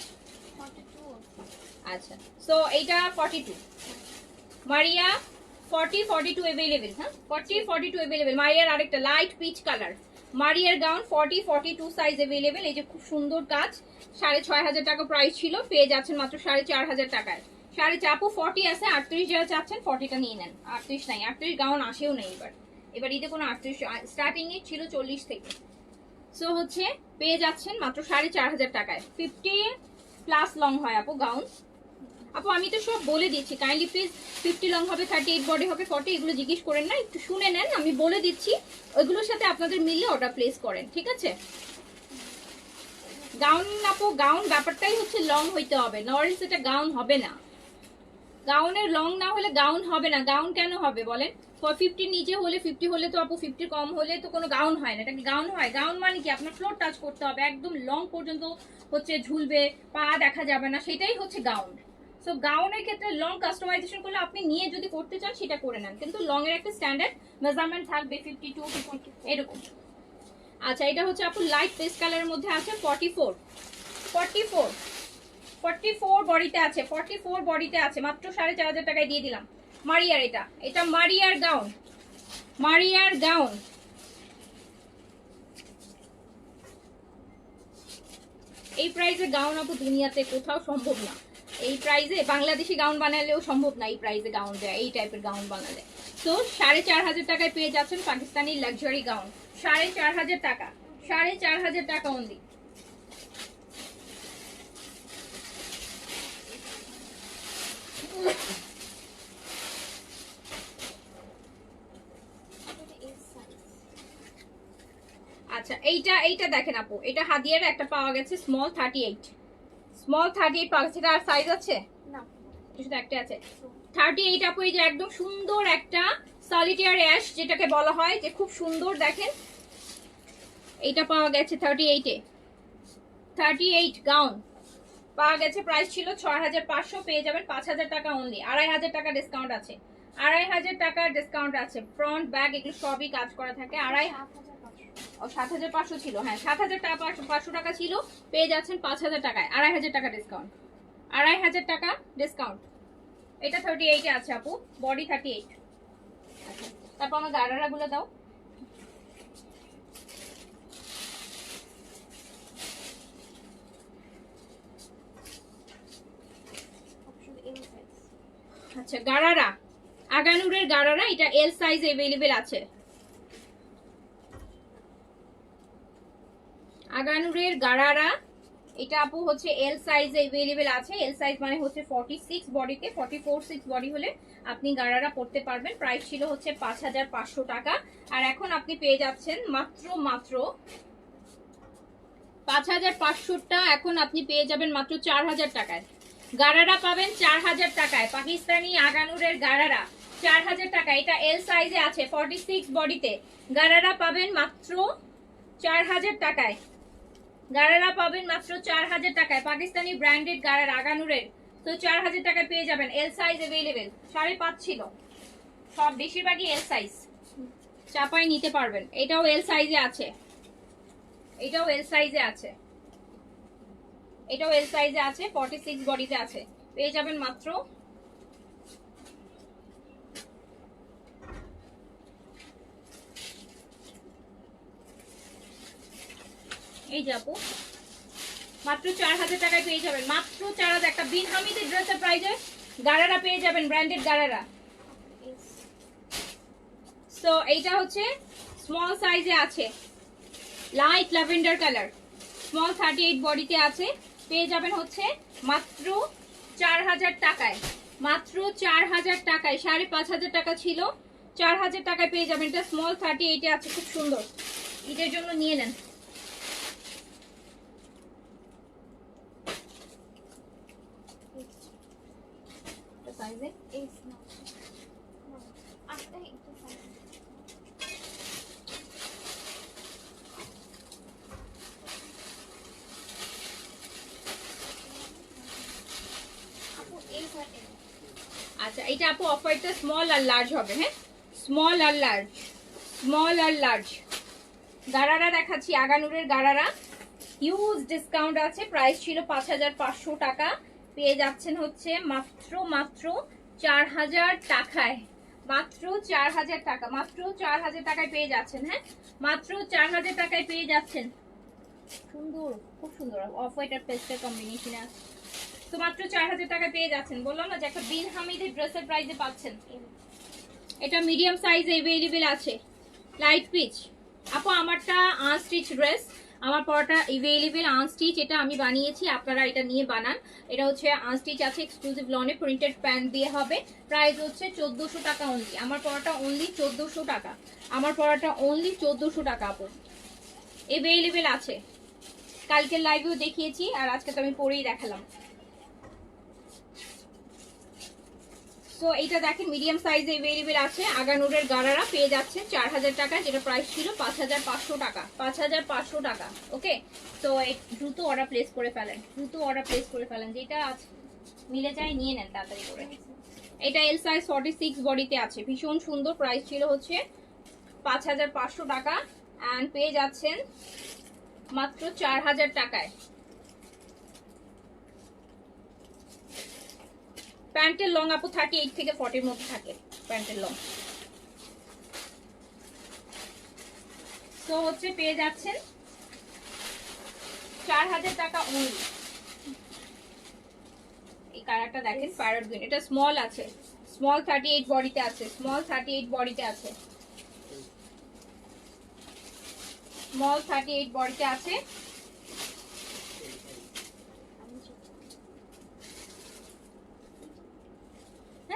আচ্ছা সো এইটা 42 মারিয়া 42 अवेलेबल। হ্যাঁ 42 अवेलेबल। মারিয়ার আরেকটা লাইট পিচ কালার, মারিয়ার গাউন 42 সাইজ अवेलेबल। এই যে খুব সুন্দর কাজ, 6500 টাকা প্রাইস ছিল, পেয়ে যাচ্ছেন মাত্র 4500 টাকায়। 4.5 আপু 40 আছে, 38 যারা চাচ্ছেন 40টা নিয়ে নেন। 38 নাই, 38 গাউন আসেও নেই এবার ঈদে কোনো 38 স্টার্টিং এ ছিল 40 থেকে। সো হচ্ছে পেয়ে যাচ্ছেন মাত্র 4500 টাকায়। 50 প্লাস লং হয় আপু গাউন। আপু আমি তো সব বলে দিচ্ছি, কাইন্ডলি প্লিজ 50 লং হবে, 38 বডি হবে, 40 এগুলো জিজ্ঞেস করেন না, একটু শুনে নেন, আমি বলে দিচ্ছি, ওইগুলোর সাথে আপনাদের মিলিয়ে অর্ডার প্লেস করেন, ঠিক আছে? গাউন আপু গাউন ব্যাপারটাই হচ্ছে লং হইতে হবে, নরেন্স এটা গাউন হবে না, গাউনের লং না হলে গাউন হবে না। গাউন কেন হবে বলেন? 50 নিচে হলে 50 হলে তো আপু 50 কম হলে তো কোনো গাউন হয় না, এটা কি গাউন হয়? গাউন মানে কি আপনার ফ্লোর টাচ করতে হবে, একদম লং পর্যন্ত হচ্ছে ঝুলবে, পা দেখা যাবে না, সেটাই হচ্ছে গাউন। সো গাউনের ক্ষেত্রে লং কাস্টমাইজেশন করলে আপনি নিয়ে যদি করতে চান সেটা করে নেন, কিন্তু লং এর একটা স্ট্যান্ডার্ড মেজারমেন্ট থাকবে 52 50 এরকম। আচ্ছা এটা হচ্ছে আপু লাইট পেস্ট কালারের মধ্যে আছে 44 বডিতে আছে, 44 বডিতে আছে, মাত্র 4500 টাকায় দিয়ে দিলাম। মারিয়ার এটা মারিয়ার গাউন, মারিয়ার গাউন। এই প্রাইসে গাউন আপু দুনিয়াতে কোথাও সম্ভব না, এই প্রাইসে বাংলাদেশি গাউন বানালেও সম্ভব না, এই প্রাইসে গাউন দেয়, এই টাইপের গাউন বানালে। তো 4500 টাকায় পেয়ে যাচ্ছেন পাকিস্তানি লাক্সারি গাউন, 4500 টাকা, 4500 টাকা অনলি। আচ্ছা এইটা দেখেন আপু, এটা হাদিয়ার একটা পাওয়া গেছে স্মল 38 পাওয়া গেছে, এটা আর সাইজ আছে না, শুধু একটা আছে 38 আপু। এই যে একদম সুন্দর একটা সলিটার অ্যাশ যেটাকে বলা হয়, যে খুব সুন্দর দেখেন, এইটা পাওয়া গেছে 38 গাউন পাওয়া গেছে, প্রাইস ছিল 6500, পেয়ে যাবেন 5000 টাকা অনলি, 2500 টাকা ডিসকাউন্ট আছে, 2500 টাকার ডিসকাউন্ট আছে। ফ্রন্ট ব্যাক এগুলো সবই কাজ করা থাকে। 7500 ছিল, হ্যাঁ 7500 টাকা ছিল, পেয়ে যাচ্ছেন 5000 টাকায়, 2500 টাকা ডিসকাউন্ট, 2500 টাকা ডিসকাউন্ট। এটা 38 এ আছে আপু, বডি 38। আচ্ছা তারপর আমার গারারা গুলো দাও। আচ্ছা গারারা, আগানুরের গারারা, এটা এল সাইজ अवेलेबल আছে, আগানুরের গারারা, এটা আপু হচ্ছে এল সাইজে अवेलेबल আছে। এল সাইজ মানে হচ্ছে 46 বডিতে, 44 বডি হলে আপনি গারারা পড়তে পারবেন। প্রাইস ছিল হচ্ছে 5500 টাকা, আর এখন আপনি পেয়ে যাচ্ছেন মাত্র 5500টা এখন আপনি পেয়ে যাবেন মাত্র 4000 টাকায়। গারারা পাবেন 4000 টাকায়, পাকিস্তানি আগানুরের গারারা 4000 টাকা। এটা এল সাইজে আছে 46 বডিতে। গারারা পাবেন মাত্র 4000 টাকায়। গারারা পাবেন মাত্র 4000 টাকায়, পাকিস্তানি ব্র্যান্ডেড গারারা আগানুরের। তো 4000 টাকায় পেয়ে যাবেন। এল সাইজ अवेलेबल, 5.5 ছিল, সব বেশিরভাগই এল সাইজ, চাপাই নিতে পারবেন। এটাও এল সাইজে আছে, এটাও এল সাইজে আছে, এটাও এল সাইজে আছে, 46 বডিতে আছে, পেয়ে যাবেন মাত্র এই যে আপু মাত্র 4000 টাকায় পেয়ে যাবেন, মাত্র 4000। একটা বিন হামিদের ড্রেসের প্রাইসে গারারা পেয়ে যাবেন, ব্র্যান্ডেড গারারা। সো এইটা হচ্ছে স্মল সাইজে আছে, লাইট ল্যাভেন্ডার কালার, স্মল 38 বডিতে আছে, পেয়ে যাবেন হচ্ছে মাত্র 4000 টাকায়, মাত্র 4000 টাকায়। 5500 টাকা ছিল, 4000 টাকায় পেয়ে যাবেন। এটা স্মল 38 এ আছে, খুব সুন্দর, ঈদের জন্য নিয়ে নেন। সাইজে আচ্ছা, এটা আপু অফ হোয়াইটটা স্মল আর লার্জ হবে। হ্যাঁ, স্মল আর লার্জ, স্মল আর লার্জ গারারা দেখাচ্ছি, আগানুরের গারারা, হিউজ ডিসকাউন্ট আছে। প্রাইস ছিল 5500 টাকা, পেয়ে যাচ্ছেন হচ্ছে মাত্র মাত্র 4000 টাকায়, মাত্র 4000 টাকা, মাত্র 4000 টাকায় পেয়ে যাচ্ছেন। হ্যাঁ, মাত্র 4000 টাকায় পেয়ে যাচ্ছেন। সুন্দর, খুব সুন্দর অফ হোয়াইট আর পেস্টেল কম্বিনেশনে আছে। তো মাত্র 4000 টাকা পেয়ে যাচ্ছেন। বললাম না যে একটা বিন হামিদের ড্রেসের প্রাইসে পাচ্ছেন। এটা মিডিয়াম সাইজে अवेलेबल আছে, লাইট পিচ। আপু আমারটা আনস্টিচ ড্রেস, আমার পরাটা अवेलेबल আনস্টিচ, এটা আমি বানিয়েছি, আপনারা এটা নিয়ে বানান। এটা হচ্ছে আনস্টিচ আছে, এক্সক্লুসিভ লনে প্রিন্টেড প্যান্ট দিয়ে হবে। প্রাইস হচ্ছে 1400 টাকা অনলি। আমার পরাটা অনলি 1400 টাকা, আমার পরাটা অনলি 1400 টাকা আপু, अवेलेबल আছে। কালকের লাইভেও দেখিয়েছি, আর আজকে তো আমি পরেই দেখালাম। তো এইটা দেখেন মিডিয়াম সাইজে अवेलेबल আছে, আগানুরের গারারা পেয়ে যাচ্ছে 4000 টাকা, যেটা প্রাইস ছিল 5500 টাকা, 5500 টাকা। ওকে, তো দ্রুত অর্ডার প্লেস করে ফেলেন, দ্রুত অর্ডার প্লেস করে ফেলেন, যেটা মিলে যায় নিয়ে নেন তাড়াতাড়ি করে। এটা এল সাইজ 46 বডিতে আছে, ভীষণ সুন্দর। প্রাইস ছিল হচ্ছে 5500 টাকা, এন্ড পেয়ে যাচ্ছেন মাত্র 4000 টাকায়। প্যান্টের লং আপু 38 থেকে 40 এর মধ্যে থাকে প্যান্টের লং। তো হচ্ছে পেয়ে যাচ্ছেন 4000 টাকা অনলি। এই কালারটা দেখেন, প্যারট গ্রিন, এটা স্মল আছে, স্মল 38 বডিতে আছে, স্মল 38 বডিতে আছে, স্মল 38 বডিতে আছে।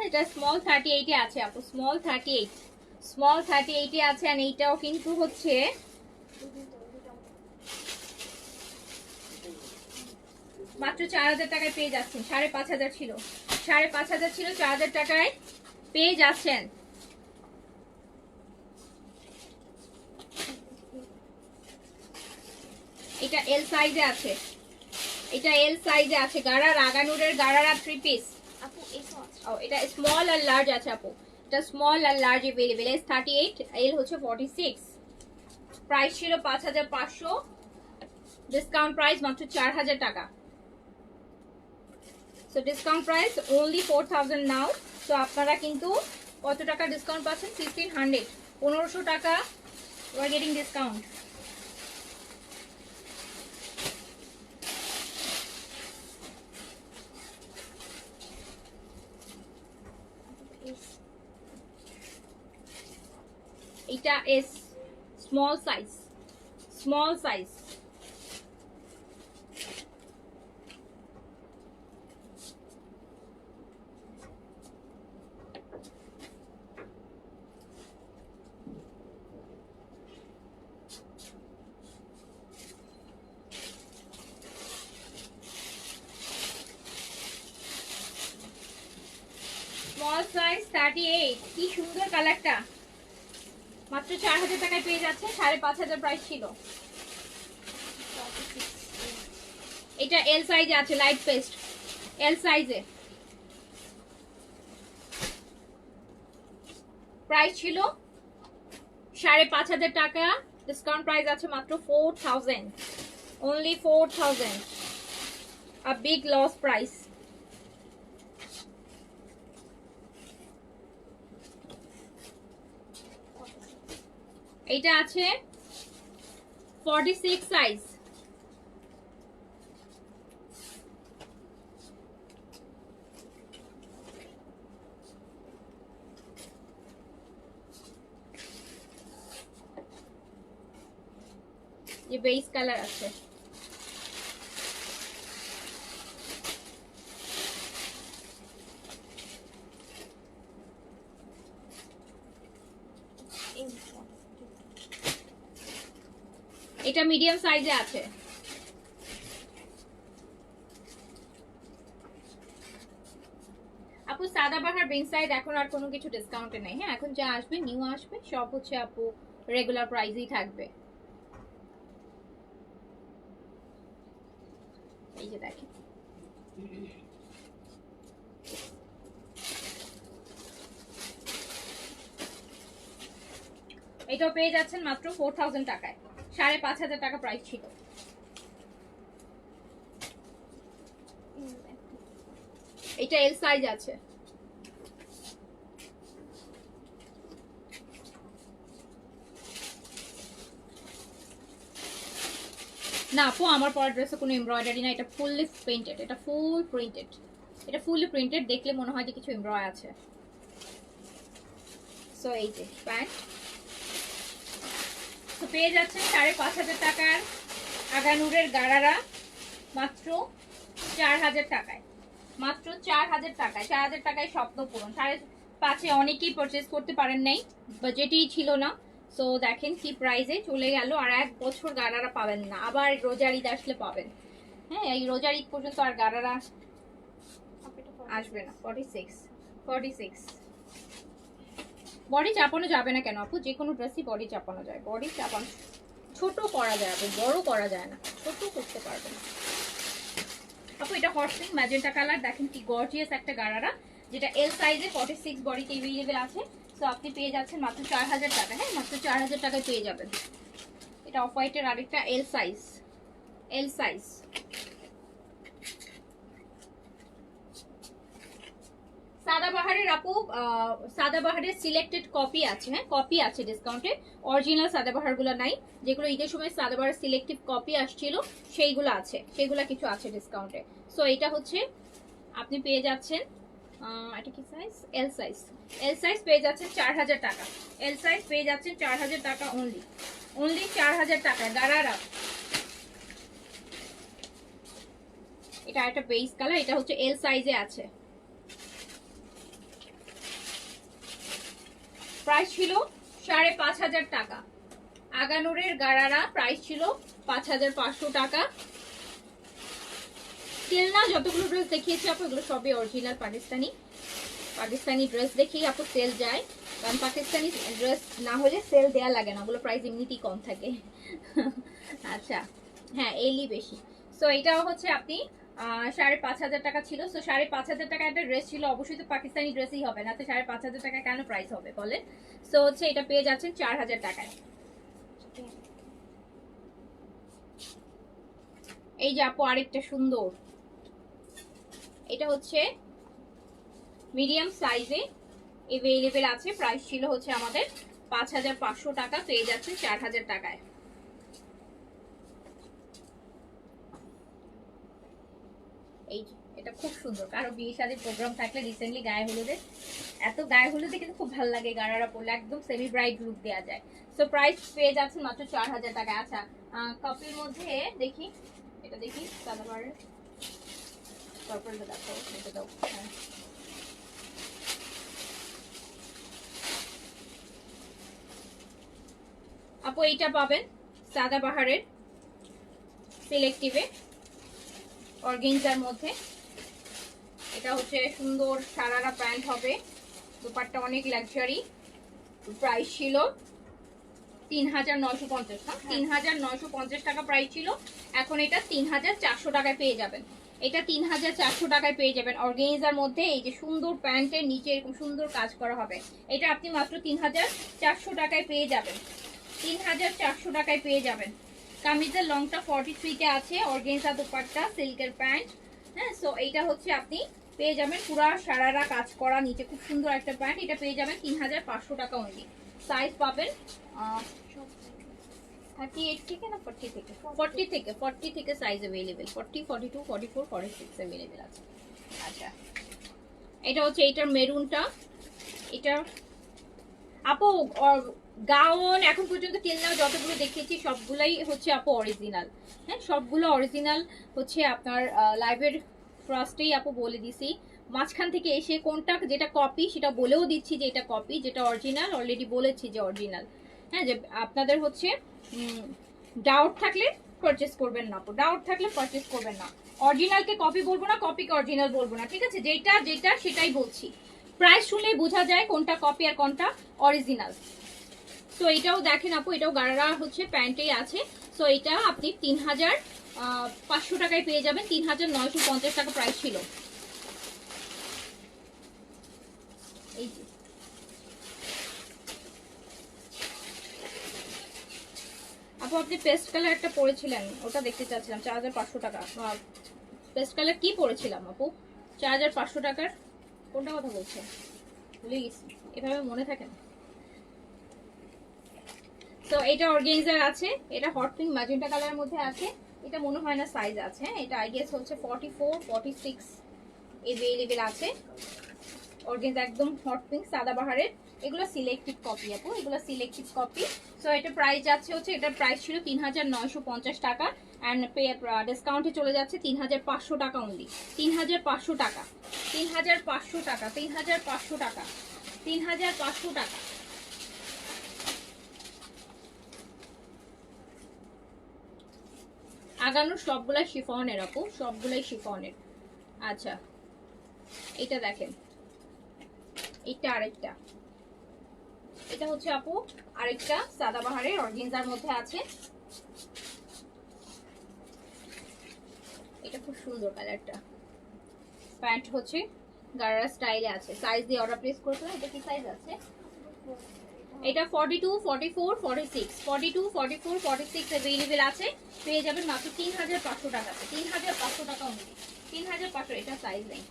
এটা স্মল 38 এ আছে আপু, স্মল 38, স্মল 38 এ আছে। আর এইটাও কিন্তু হচ্ছে মাত্র 4000 টাকায় পেয়ে যাচ্ছেন। 5500 ছিল, 5500 ছিল, 4000 টাকায় পেয়ে যাচ্ছেন। এটা এল সাইজে আছে, এটা এল সাইজে আছে, গারার আগানুরের গারারা 3 পিস আপু। এটা স্মল আর লার্জ আছে আপু, এটা স্মল আর লার্জ अवेलेबल। এস 38, এল হচ্ছে 46। প্রাইস ছিল 5500, ডিসকাউন্ট প্রাইস মাত্র 4000 টাকা। সো ডিসকাউন্ট প্রাইস অনলি 4000 নাও। সো আপনারা কিন্তু কত টাকা ডিসকাউন্ট পাচ্ছেন? 1500, 1500 টাকা ইউ আর গেটিং ডিসকাউন্ট। এটা S small size, small size. Small size 38, কি সুন্দর কালারটা, মাত্র 4000 টাকায় পেয়ে যাচ্ছে, 5500 প্রাইস ছিল। এটা এল সাইজে আছে, লাইট পেস্ট এল সাইজে, প্রাইস ছিল 5500 টাকা, ডিসকাউন্ট প্রাইস আছে মাত্র 4000, only 4000, a big loss price. এটা আছে 46 সাইজ, ये বেস কালার আছে। এটা মিডিয়াম সাইজে আছে। আপু সাদাবাহার বিন সাইজ এখন আর কোনো কিছু ডিসকাউন্টে নেই, হ্যাঁ এখন যা আসবে নিউ আসবে সব হচ্ছে আপু রেগুলার প্রাইসেই থাকবে। এই যে দেখেন, এটাও পেয়ে যাচ্ছেন মাত্র 4000 টাকায়, 5500 টাকা প্রাইস ছিল। এটা এল সাইজ আছে। না আপু আমার পরা ড্রেসে কোনো এমব্রয়ডারি না, এটা ফুললি প্রিন্টেড, এটা ফুল প্রিন্টেড, এটা ফুললি প্রিন্টেড, দেখলে মনে হয় যে কিছু এমব্রয় আছে। সো এই যে প্যান্ট, তো পেয়ে যাচ্ছেন 5500 টাকার আগানুরের গারারা মাত্র 4000 টাকায়, মাত্র 4000 টাকায়, 4000 টাকায় স্বপ্ন পূরণ। 5.5 অনেকেই পারচেজ করতে পারেন নাই, বাজেটই ছিল না। সো দেখেন কি প্রাইসে চলে গেল, আর 1 বছর গারারা পাবেন না, আবার রোজার ঈদ আসলে পাবেন। হ্যাঁ এই রোজার ঈদ পর্যন্ত আর গারারা আসবে না। 46 বডি চাপানো যাবে না কেন আপু, যে কোনো ড্রেসই বডি চাপানো যায়, বডি চাপানো ছোট করা যায় আপু, বড় করা যায় না, ছোট করতে পারবেন আপু। এটা হট পিঙ্ক ম্যাজেন্টা কালার, দেখেন কি গর্জিয়াস একটা গারারা, যেটা এল সাইজে 46 বডিতে अवेलेबल আছে। সো আপনি পেয়ে যাচ্ছেন মাত্র 4000 টাকা, হ্যাঁ মাত্র 4000 টাকায় পেয়ে যাবেন। এটা অফ হোয়াইটের আরেকটা এল সাইজ, এল সাইজ। সাদাবাহারের আপু, সাদাবাহারের সিলেক্টেড কপি আছে, হ্যাঁ কপি আছে ডিসকাউন্টে, অরিজিনাল সাদাবাহারগুলো নাই, যেগুলো ঈদের সময় সাদাবাহারের সিলেক্টিভ কপি আসছিল সেইগুলো আছে, সেইগুলো কিছু আছে ডিসকাউন্টে। সো এটা হচ্ছে আপনি পেয়ে যাচ্ছেন, এটা কি size, L size, L size পেয়ে যাচ্ছেন 4000 টাকা, এল সাইজ পেয়ে যাচ্ছেন 4000 টাকা অনলি, অনলি 4000 টাকা গারারা। এটা একটা বেস কালার, এটা হচ্ছে এল সাইজে আছে, প্রাইস ছিল 5500 টাকা। আগানুরের গারারা প্রাইস ছিল 5500 টাকা। সেল না, যতগুলো ড্রেস দেখিয়েছি আপু এগুলো সবই অরিজিনাল পাকিস্তানি ড্রেস দেখেই আপু সেল যায়, কারণ পাকিস্তানি ড্রেস না হলে সেল দেয়া লাগে না, ওগুলো প্রাইস এমনিতেই কম থাকে। আচ্ছা হ্যাঁ এলি বেশি। সো এটাও হচ্ছে আপনি 5500 টাকা ছিল। সো 5500 টাকা একটা ড্রেস ছিল, অবশ্যই তো পাকিস্তানি ড্রেসই হবে না, তো 5500 টাকা কেন প্রাইস হবে বলেন। সো হচ্ছে এটা পেয়ে যাচ্ছেন 4000 টাকায়। এই যে আপু আরেকটা সুন্দর, এটা হচ্ছে মিডিয়াম সাইজে अवेलेबल আছে, প্রাইস ছিল হচ্ছে আমাদের 5500 টাকা, পেয়ে যাচ্ছে 4000 টাকায়। এই এটা খুব সুন্দর, কারো বিয়ে শাদীর প্রোগ্রাম থাকলে রিসেন্টলি গায়ে হলুদে, এত গায়ে হলুদে কিন্তু খুব ভালো লাগে, গারারা পরলে একদম সেমি ব্রাইট লুক দেওয়া যায়। সো প্রাইস পেয়ে যাচ্ছেন মাত্র 4000 টাকা। আচ্ছা কাপের মধ্যে দেখি, এটা দেখি সাদাবাহারের পার্পলটা দেখো, এটা দাও। হ্যাঁ আপু এইটা পাবেন সাদাবাহারের সিলেক্টিভে অর্গেনজার মধ্যে, এটা হচ্ছে সুন্দর সারারা প্যান্ট হবে, দুপাট্টা অনেক লাক্সারি, প্রাইস ছিল 3950, না 3950 টাকা প্রাইস ছিল, এখন এটা 3400 টাকায় পেয়ে যাবেন। এটা 3400 টাকায় পেয়ে যাবেন অর্গানিজার মধ্যে। এই যে সুন্দর প্যান্টের নিচে এরকম সুন্দর কাজ করা হবে, এটা আপনি মাত্র 3400 টাকায় পেয়ে যাবেন। 3400 টাকায় পেয়ে যাবেন। কামিজের লংটা 43 তে আছে, অর্গানিজা দুপাট্টা, সিল্কের প্যান্ট। হ্যাঁ, সো এইটা হচ্ছে আপনি পেয়ে যাবেন পুরা সারারা কাজ করা, নিচে খুব সুন্দর একটা প্যান্ট। এটা পেয়ে যাবেন 3500 টাকা অনলি। সাইজ পাবেন 38 থেকে না 40 থেকে, 40 থেকে সাইজ अवेलेबल, 40, 42, 44, 46 अवेलेबल আছে। আচ্ছা, এটা হচ্ছে এটার মেরুনটা। এটা আপু গাউন এখন পর্যন্ত টিল নাও যতগুলো দেখিয়েছি সবগুলাই হচ্ছে আপু অরিজিনাল। হ্যাঁ, সবগুলো অরিজিনাল হচ্ছে আপনার লাইভের ফার্স্টেই আপু বলে দিছি। মাঝখান থেকে এসে কোনটা যেটা কপি সেটা বলেও দিচ্ছি যে এটা কপি, যেটা অরিজিনাল অলরেডি বলেছি যে অরিজিনাল। হ্যাঁ, যে আপনাদের হচ্ছে ডাউট থাকলে পারচেস করবেন না আপু, ডাউট থাকলে পারচেস করবেন না। অরিজিনালকে কপি বলবো না, কপিকে অরিজিনাল বলবো না, ঠিক আছে? যেটা যেটা সেটাই বলছি। প্রাইস শুনলেই বোঝা যায় কোনটা কপি আর কোনটা অরিজিনাল। সো এটাও দেখেন আপু, এটাও গাড়া হচ্ছে প্যান্টেই আছে। সো এটা আপনি 3500 টাকায় পেয়ে যাবেন। 3950 টাকা প্রাইস ছিল। এই যে আপু আপনি পেস্ট কালার একটা পরেছিলেন, ওটা দেখতে চাচ্ছিলাম, 4500 টাকা। পেস্ট কালার কি পরেছিলাম আপু? 4500 টাকার কোনটা কথা বলছে ভুলে গেছি, এভাবে মনে থাকে না। তো এটা অর্গানজার আছে, এটা হট পিঙ্ক ম্যাজেন্টা কালারের মধ্যে আছে। এটা মনে হয় না সাইজ আছে, এটা আই গেস হচ্ছে 44, 46 अवेलेबल আছে। অর্গানজা একদম হট পিঙ্ক সাদাবাহারের। এগুলো সিলেক্টিভ কপি আপু, এগুলো সিলেক্টিভ কপি। সো এটা প্রাইস যাচ্ছে হচ্ছে, এটার প্রাইস ছিল 3950 টাকা এন্ড ডিসকাউন্টে চলে যাচ্ছে 3500 টাকা অনলি। 3500 টাকা, 3500 টাকা, 3500 টাকা, 3500 টাকা। আগানোর সবগুলাই শিফনের আপু, সবগুলাই শিফনের। আচ্ছা, এটা দেখেন, এটা আরেকটা, এটা হচ্ছে আপু আরেকটা সাদাবাহারের অর্গানজার মধ্যে আছে। এটা খুব সুন্দর কালারটা। প্যান্ট হচ্ছে গারারা স্টাইলে আছে। সাইজ দিয়ে অর্ডার প্লেস করতে হবে। এটা কি সাইজ আছে? এটা 42, 44, 46, 42, 44, 46 अवेलेबल আছে। পেয়ে যাবেন মাত্র 3500 টাকাতে। 3500 টাকা অনলি, 3500। এটা সাইজ নেই।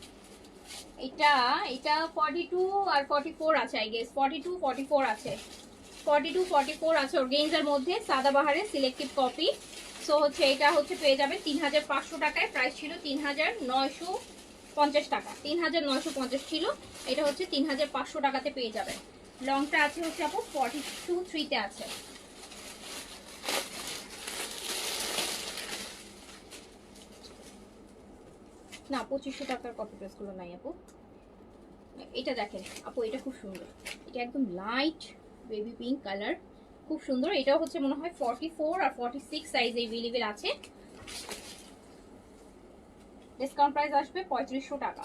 এটা 42 আর 44 আছে আই গেস, 42, 44 আছে, 42, 44 আছে অর্গানজার মধ্যে, সাদাবাহারের সিলেক্টিভ কপি। সো হচ্ছে এটা হচ্ছে পেয়ে যাবেন 3500 টাকায়। প্রাইস ছিল 3950 টাকা, 3950 ছিল। এটা হচ্ছে 3500 টাকাতে পেয়ে যাবেন। লংটা আছে হচ্ছে আপু 42, 3 তে আছে। না 2500 টাকার কপি ড্রেসগুলো নাই আপু। এটা দেখেন আপু, এটা খুব সুন্দর, এটা একদম লাইট বেবি পিঙ্ক কালার, খুব সুন্দর। এটা হচ্ছে মনে হয় 44 আর 46 সাইজ अवेलेबल আছে। ডিসকাউন্ট প্রাইস আসবে 3500 টাকা,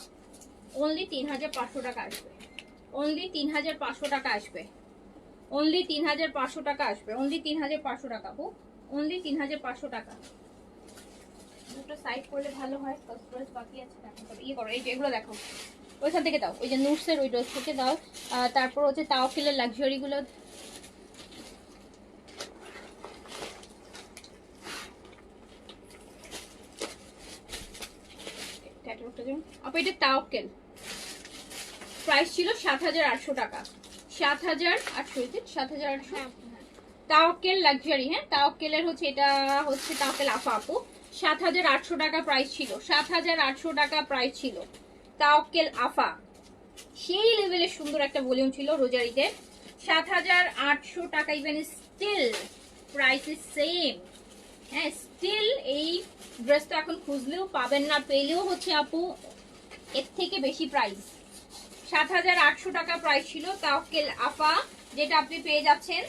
অনলি 3500 টাকা আসবে, অনলি 3500 টাকা আসবে, অনলি 3500 টাকা আসবে, অনলি 3500 টাকা আপু, অনলি 3500 টাকা। দুটো সাইড করলে ভালো হয়, কাস্টমাইজ বাকি আছে ইয়ে করো। এই যে এগুলো দেখো, ওইখান থেকে দাও, ওই যে নুটসের ওই ড্রেস থেকে দাও। তারপর হচ্ছে তাওফিলের লাক্সারি গুলো, আপু এটা তাওকেল, প্রাইস ছিল 7800 টাকা, 7800, 7800। তাওকেল লাক্সারি, হ্যাঁ তাওকেলের হচ্ছে, এটা হচ্ছে তাওকেল আফা আপু, 7800 টাকা প্রাইস ছিল, 7800 টাকা প্রাইস ছিল তাওকেল আফা। সেই লেভেলের সুন্দর একটা ভলিউম ছিল রোজারিতে। 7800 টাকা, even still price is same. হ্যাঁ, স্টিল এই ড্রেসটা এখন খুঁজলেও পাবেন না, পেলেও হচ্ছে আপু এর থেকে বেশি প্রাইস। 7800 টাকা প্রাইস ছিল তাওকেল আফা, যেটা আপনি পেয়ে যাচ্ছেন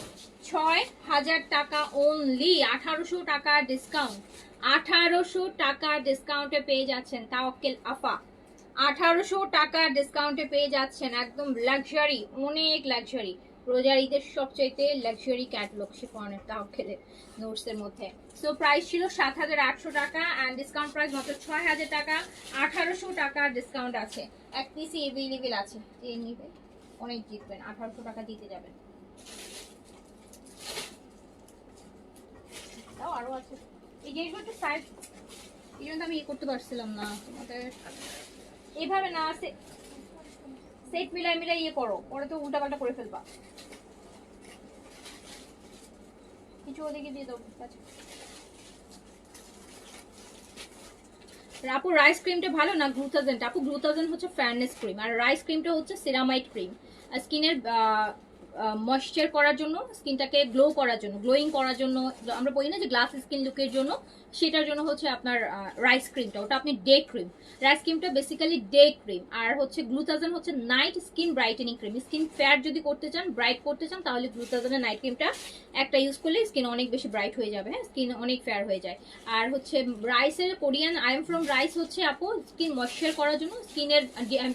6000 টাকা অনলি। 1800 টাকা ডিসকাউন্ট, 1800 টাকা ডিসকাউন্টে পেয়ে যাচ্ছেন তাওকেল আফা। 1800 টাকা ডিসকাউন্টে পেয়ে যাচ্ছেন, একদম লাক্সারি, অনেক লাক্সারি, রোজার ঈদের সবচাইতে লাক্সারি ক্যাটালগ শিফনের তাও খেলে নোটসের মধ্যে। সো প্রাইস ছিল 7800 টাকা অ্যান্ড ডিসকাউন্ট প্রাইস মাত্র 6000 টাকা। 1800 টাকার ডিসকাউন্ট আছে, এক পিসি এভেলেবেল আছে, যে নিবে অনেক জিতবেন, 1800 টাকা দিতে যাবেন। তাও আরো আছে, এই জিনিসগুলো একটু সাইড, এই জন্য আমি ইয়ে করতে পারছিলাম না তোমাদের, এইভাবে না সেট মিলাই মিলাই ইয়ে করো, পরে তো উল্টাপাল্টা করে ফেলবা। কিছু ওদিকে দিয়ে দাও। আপু রাইস ক্রিমটা ভালো না গ্লুটাজেন? আপু গ্লুটাজেন হচ্ছে ফেয়ারনেস ক্রিম, আর রাইস ক্রিমটা হচ্ছে সিরামাইড ক্রিম, স্কিনের ময়েশ্চার করার জন্য, স্কিনটাকে গ্লো করার জন্য, গ্লোয়িং করার জন্য, আমরা বলি না যে গ্লাস স্কিন লুকের জন্য, সেটার জন্য হচ্ছে আপনার রাইস ক্রিমটা, ওটা আপনি ডে ক্রিম। রাইস ক্রিমটা বেসিক্যালি ডে ক্রিম, আর হচ্ছে গ্লুটাজেন হচ্ছে night skin brightening cream. Skin fair যদি করতে চান, ব্রাইট করতে চান, তাহলে গ্লুটাজেনের নাইট ক্রিমটা একটা ইউজ করলে স্কিন অনেক বেশি ব্রাইট হয়ে যাবে, হ্যাঁ, স্কিন অনেক ফেয়ার হয়ে যায়। আর হচ্ছে রাইসের Korean I am from rice হচ্ছে আপু স্কিন ময়েশ্চার করার জন্য, স্কিনের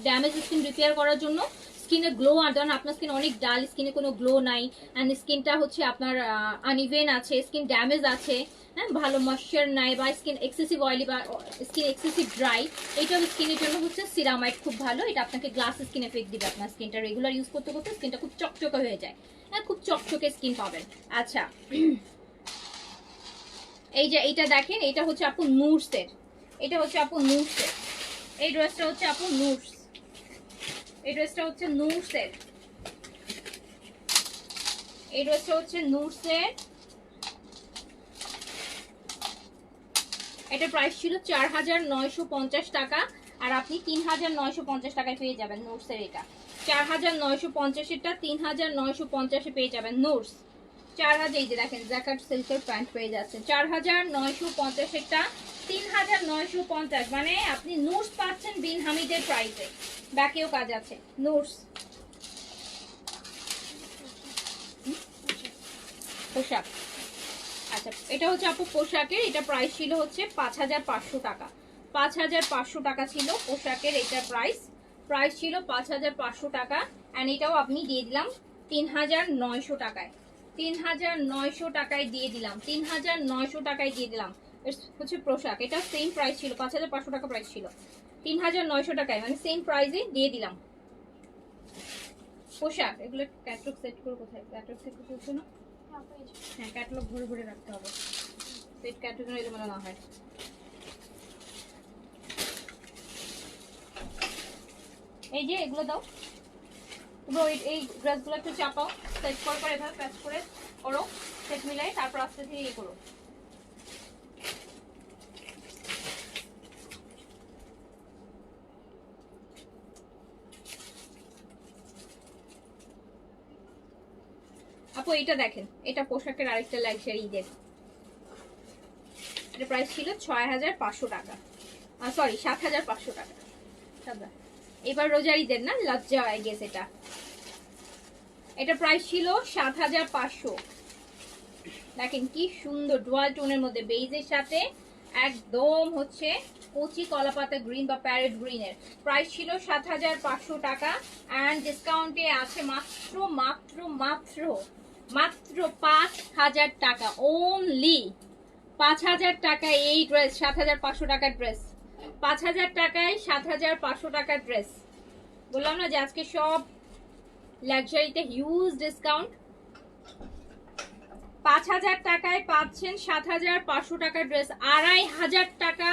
ড্যামেজ স্কিন রিপেয়ার করার জন্য, স্কিনে গ্লো আনতে, আপনার স্কিন অনেক ডাল, স্কিনে কোনো গ্লো নাই, অ্যান্ড স্কিনটা হচ্ছে আপনার আনইভেন আছে, স্কিন ড্যামেজ আছে, হ্যাঁ, ভালো ময়েশ্চার নাই, বা স্কিন এক্সেসিভ অয়েলি বা স্কিন এক্সেসিভ ড্রাই, এইসব স্কিনের জন্য হচ্ছে সিরামাইড খুব ভালো। এটা আপনাকে গ্লাস স্কিন এফেক্ট দিবে, আপনার স্কিনটা রেগুলার ইউজ করতে করতে স্কিনটা খুব চকচকে হয়ে যায়, হ্যাঁ, খুব চকচকে স্কিন পাবেন। আচ্ছা, এই যে এইটা দেখেন, এটা হচ্ছে আপু নুটসের, এটা হচ্ছে আপু নুটসের, এই ড্রেসটা হচ্ছে আপু নুটস, এই ড্রেসটা হচ্ছে নুটসের, এই ড্রেসটা হচ্ছে নুটসের। এটা প্রাইস ছিল 4950 টাকা, আর আপনি 3950 টাকায় পেয়ে যাবেন নুটসের। এটা 4950, এটা 3950 পেয়ে যাবেন নুটস। 4000, এই যে দেখেন জ্যাকেট সিল্কের প্যান্ট পেয়ে যাচ্ছেন 4950, এটা 3950, মানে আপনি নুটস পাচ্ছেন বিন হামিদের প্রাইসে। ব্যাকেও কাজ আছে নুটস পোশাক। আচ্ছা, এটা হচ্ছে আপু পোশাকের, এটা প্রাইস ছিল হচ্ছে 5500 টাকা, 5500 টাকা ছিল পোশাকের, এটা প্রাইস ছিল 5500 টাকা, অ্যান্ড এটাও আপনি দিয়ে দিলাম 3900 টাকায়, 3900 টাকায় দিয়ে দিলাম, 3900 টাকায় দিয়ে দিলাম। হচ্ছে পোশাক, এটা সেম প্রাইস ছিল, 5500 টাকা প্রাইস ছিল, 3900 টাকায়, মানে সেম প্রাইসে দিয়ে দিলাম পোশাক। এগুলো ক্যাটালগ সেট করে কোথায়, ক্যাটালগ সেট করতে না, হ্যাঁ ক্যাটালগ ঘুরে ঘুরে রাখতে হবে, সেট ক্যাটালগ এলোমেলো না হয়। এই যে এগুলো দাও, এই ড্রেসগুলো একটু চাপাও, সেট করে এভাবে প্যাচ করে করো, সেট মিলাই, তারপর আস্তে ধীরে ইয়ে করো। আপু এটা দেখেন, এটা পোশাকের আরেকটা লাক্সারি ঈদের, এটা প্রাইস ছিল 6500 টাকা, সরি 7500 টাকা। এবার রোজার ঈদের না, লজ্জা হয়ে গেছে, এটা প্রাইস ছিল 7500। দেখেন কি সুন্দর ডুয়াল টোনের মধ্যে বেইজের সাথে একদম হচ্ছে কচি কলাপাতা গ্রিন বা প্যারেট গ্রিনের, প্রাইস ছিল 7500 টাকা, অ্যান্ড ডিসকাউন্টে আছে মাত্র মাত্র মাত্র মাত্র 5000 টাকা, অনলি 5000 টাকায় এই ড্রেস, 7500 টাকার ড্রেস, 5000 টাকায় 7500 টাকার ড্রেস। বললাম না যে আজকে সব লাক্সারিতে হিউজ ডিসকাউন্ট। 5000 টাকায় পাচ্ছেন 7500 টাকার ড্রেস, 2500 টাকা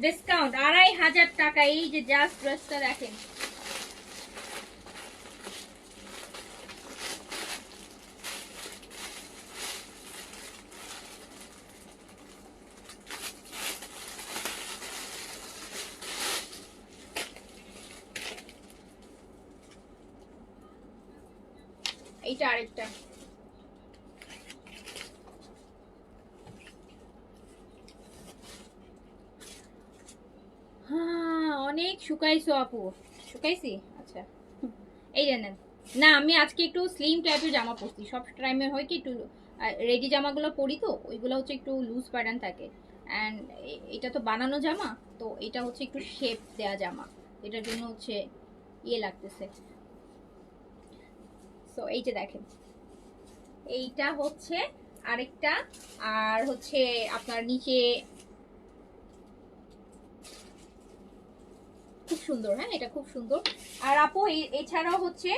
ডিসকাউন্ট, 2500 টাকা। এই যে জাস্ট ড্রেসটা দেখেন, এইটা আরেকটা, হ্যাঁ অনেক শুকাইছো আপু, শুকাইছি, আচ্ছা এই জানেন না, আমি আজকে একটু স্লিম টাইপের জামা পরছি, সব টাইমে হয় কি একটু রেডি জামাগুলো পরি, তো ওইগুলো হচ্ছে একটু লুজ প্যাটার্ন থাকে, অ্যান্ড এটা তো বানানো জামা, তো এটা হচ্ছে একটু শেপ দেয়া জামা, এটার জন্য হচ্ছে ইয়ে লাগতেছে। সো এই যে দেখেন, এইটা হচ্ছে আরেকটা, আর হচ্ছে আপনার নিচে খুব সুন্দর, হ্যাঁ এটা খুব সুন্দর। আর আপু এছাড়াও হচ্ছে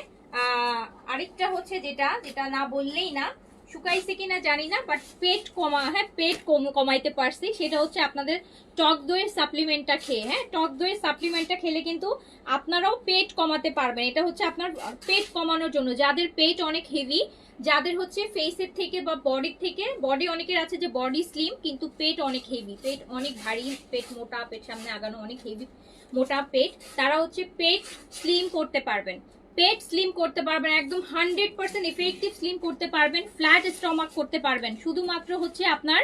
আরেকটা হচ্ছে যেটা যেটা না বললেই না, শুকাইছে কিনা জানি না, বাট পেট কমা, হ্যাঁ পেট কমাইতে পারছি, সেটা হচ্ছে আপনাদের টক দইয়ের সাপ্লিমেন্টটা খেয়ে। হ্যাঁ টক দইয়ের সাপ্লিমেন্টটা খেলে কিন্তু আপনারাও পেট কমাতে পারবেন। এটা হচ্ছে আপনার পেট কমানোর জন্য, যাদের পেট অনেক হেভি, যাদের হচ্ছে ফেসের থেকে বা বডির থেকে, বডি অনেকের আছে যে বডি স্লিম কিন্তু পেট অনেক হেভি, পেট অনেক ভারী, পেট মোটা, পেট সামনে আগানো, অনেক হেভি মোটা পেট, তারা হচ্ছে পেট স্লিম করতে পারবেন। পেট স্লিম করতে পারবেন, একদম 100% ইফেক্টিভ স্লিম করতে পারবেন, ফ্ল্যাট স্টমাক করতে পারবেন। শুধুমাত্র হচ্ছে আপনার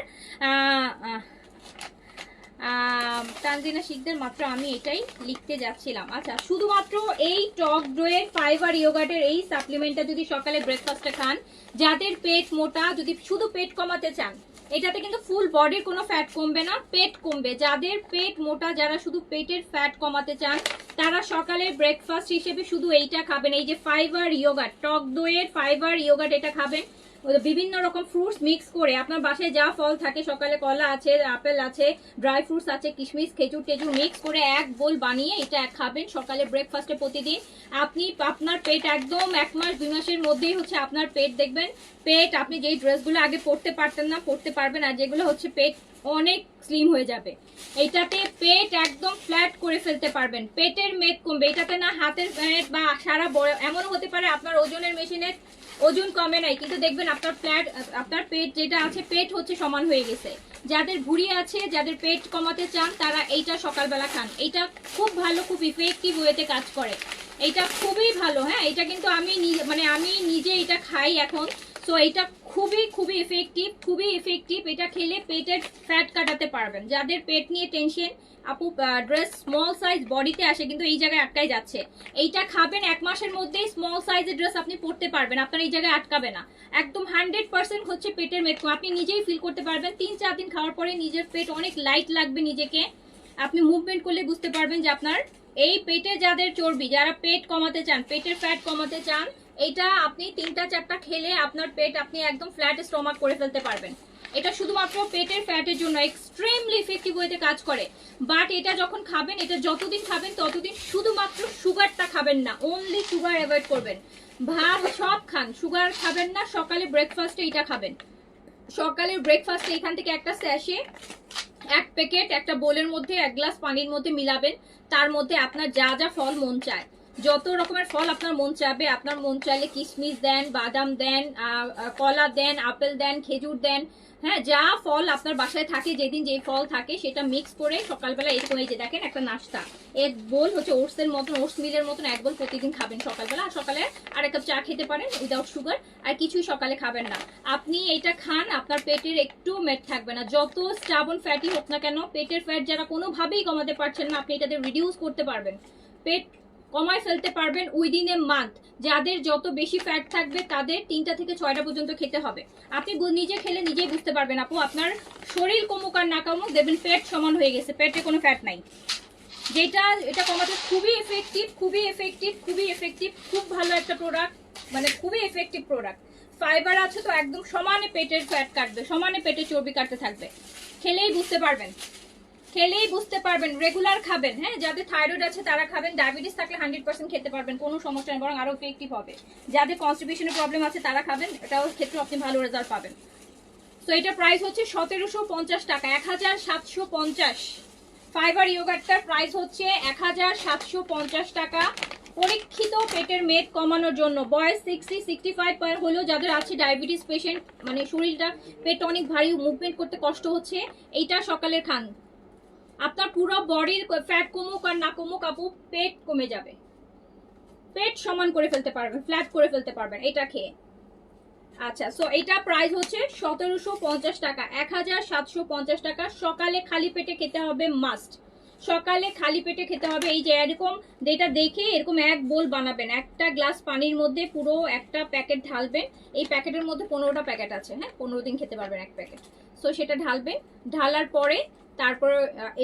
তানজিনা শিকদার, মাত্র আমি এটাই লিখতে যাচ্ছিলাম। আচ্ছা, শুধুমাত্র এই টক দইয়ের ফাইবার ইয়োগার্টের এই সাপ্লিমেন্টটা যদি সকালে ব্রেকফাস্টে খান, যাদের পেট মোটা, যদি শুধু পেট কমাতে চান, এটাতে কিন্তু ফুল বডির কোনো ফ্যাট কমবে না, পেট কমবে। যাদের পেট মোটা, যারা শুধু পেটের ফ্যাট কমাতে চান, তারা সকালে ব্রেকফাস্ট হিসেবে শুধু এইটা খাবেন, এই যে ফাইবার ইয়োগার্ট, টক দইয়ের ফাইবার ইয়োগার্ট, এটা খাবেন। বিভিন্ন রকম ফ্রুটস মিক্স করে, আপনার বাসায় যা ফল থাকে, সকালে কলা আছে, আপেল আছে, ড্রাই ফ্রুটস আছে, কিশমিশ, খেজুর টেজুর মিক্স করে এক বোল বানিয়ে এটা খাবেন সকালে ব্রেকফাস্টে প্রতিদিন। আপনি আপনার পেট একদম 1 মাস 2 মাসের মধ্যেই হচ্ছে আপনার পেট দেখবেন, পেট আপনি যেই ড্রেসগুলো আগে পরতে পারতেন না পরতে পারবেন, আর যেগুলো হচ্ছে পেট অনেক স্লিম হয়ে যাবে। এইটাতে পেট একদম ফ্ল্যাট করে ফেলতে পারবেন, পেটের মেদ কমবে। এটাতে না হাতের মেদ বা সারা এমনও হতে পারে আপনার ওজনের মেশিনের ওজন কমে নাই, কিন্তু দেখবেন আপনার ফ্ল্যাট, আপনার পেট যেটা আছে পেট হচ্ছে সমান হয়ে গেছে। যাদের ভুঁড়ি আছে, যাদের পেট কমাতে চান, তারা এইটা সকালবেলা খান। এইটা খুব ভালো, খুব ইফেক্টিভ ওয়েতে কাজ করে, এইটা খুবই ভালো। হ্যাঁ এটা কিন্তু আমি নিজে এটা খাই এখন। সো এটা খুবই ইফেক্টিভ। এটা খেলে পেটের ফ্যাট কাটাতে পারবেন। যাদের পেট নিয়ে টেনশন, আপু ড্রেস স্মল সাইজ বডিতে আসে কিন্তু এই জায়গায় আটকাই যাচ্ছে, এইটা খাবেন 1 মাসের মধ্যেই স্মল সাইজের ড্রেস আপনি পরতে পারবেন, আপনার এই জায়গায় আটকাবে না। একদম 100% হচ্ছে পেটের মেদ কম, আপনি নিজেই ফিল করতে পারবেন। 3-4 দিন খাওয়ার পরে নিজের পেট অনেক লাইট লাগবে, নিজেকে আপনি মুভমেন্ট করলে বুঝতে পারবেন যে আপনার এই পেটে যাদের চর্বি, যারা পেট কমাতে চান, পেটের ফ্যাট কমাতে চান, এটা আপনি 3-4টা খেলে আপনার পেট আপনি একদম ফ্ল্যাট স্টমাক করে ফেলতে পারবেন। এটা শুধুমাত্র পেটের ফ্যাটের জন্য এক্সট্রিমলি ইফেক্টিভ ওয়েতে কাজ করে। বাট এটা যখন খাবেন, এটা যতদিন খাবেন ততদিন শুধুমাত্র সুগারটা খাবেন না, অনলি সুগার অ্যাভয়েড করবেন। ভাত সব খান, সুগার খাবেন না। সকালে ব্রেকফাস্টে এটা খাবেন, সকালের ব্রেকফাস্টে এখান থেকে একটা স্যাশে, 1 প্যাকেট একটা বোলের মধ্যে 1 গ্লাস পানির মধ্যে মিলাবেন। তার মধ্যে আপনার যা যা ফল মন চায়, যত রকমের ফল আপনার মন চাবে, আপনার মন চাইলে কিশমিশ দেন, বাদাম দেন, কলা দেন, আপেল দেন, খেজুর দেন, হ্যাঁ যা ফল আপনার বাসায় থাকে, যেদিন যে ফল থাকে সেটা মিক্স করে সকালবেলা এরকম এই যে দেখেন একটা নাস্তা, 1 বোল হচ্ছে ওটসের মতন, ওটস মিলের মতন 1 বোল প্রতিদিন খাবেন সকালবেলা। আর সকালে আরেক কাপ চা খেতে পারেন উইদাউট সুগার, আর কিছুই সকালে খাবেন না। আপনি এটা খান, আপনার পেটের একটু মেদ থাকবে না। যত স্টাবন ফ্যাটি হোক না কেন, পেটের ফ্যাট যারা কোনোভাবেই কমাতে পারছেন না, আপনি এটাতে রিডিউস করতে পারবেন, পেট কমায় ফেলতে পারবেন উইদিন এ মান্থ। যাদের যত বেশি ফ্যাট থাকবে তাদের 3টা থেকে 6টা পর্যন্ত খেতে হবে। আপনি নিজে খেলে নিজেই বুঝতে পারবেন আপু, আপনার শরীর কমুক আর না কমুক, দেখবেন পেট সমান হয়ে গেছে, পেটে কোনো ফ্যাট নাই। এটা কমাতে খুবই এফেক্টিভ, খুব ভালো একটা প্রোডাক্ট, মানে খুবই এফেক্টিভ প্রোডাক্ট। ফাইবার আছে তো একদম সমানে পেটের ফ্যাট কাটবে, সমানে পেটের চর্বি কাটতে থাকবে। খেলেই বুঝতে পারবেন, রেগুলার খাবেন। হ্যাঁ যাদের থাইরয়েড আছে তারা খাবেন, ডায়াবেটিস থাকলে 100% খেতে পারবেন, কোনো সমস্যা নেই, বরং আরো ইফেক্টিভ হবে। যাদের কনস্টিপেশনের প্রবলেম আছে তারা খাবেন, এটাও ক্ষেত্রে আপনি ভালো রেজাল্ট পাবেন। সো এটা প্রাইস হচ্ছে 1750 টাকা, 1750। ফাইবার ইয়োগার্টটার প্রাইস হচ্ছে 1750 টাকা। পরীক্ষিত পেটের মেদ কমানোর জন্য, বয়স 60-65 হলেও যাদের আছে ডায়াবেটিস পেশেন্ট, মানে শরীরটা পেট অনেক ভারী, মুভমেন্ট করতে কষ্ট হচ্ছে, এইটা সকালে খান। আপনার পুরো বডির ফ্যাট কমুক আর না কমুক আপু, পেট কমে যাবে, পেট সমান করে ফেলতে পারবেন, ফ্ল্যাট করে ফেলতে পারবেন এটা খেয়ে। আচ্ছা, সো এটা প্রাইস হচ্ছে 1750 টাকা, 1750 টাকা। সকালে খালি পেটে খেতে হবে, মাস্ট সকালে খালি পেটে খেতে হবে। এই যে এরকম যেটা দেখে এরকম 1 বোল বানাবেন, একটা গ্লাস পানির মধ্যে পুরো একটা প্যাকেট ঢালবেন। এই প্যাকেটের মধ্যে 15টা প্যাকেট আছে, হ্যাঁ 15 দিন খেতে পারবেন 1 প্যাকেট। সো সেটা ঢালবেন, ঢালার পরে তারপর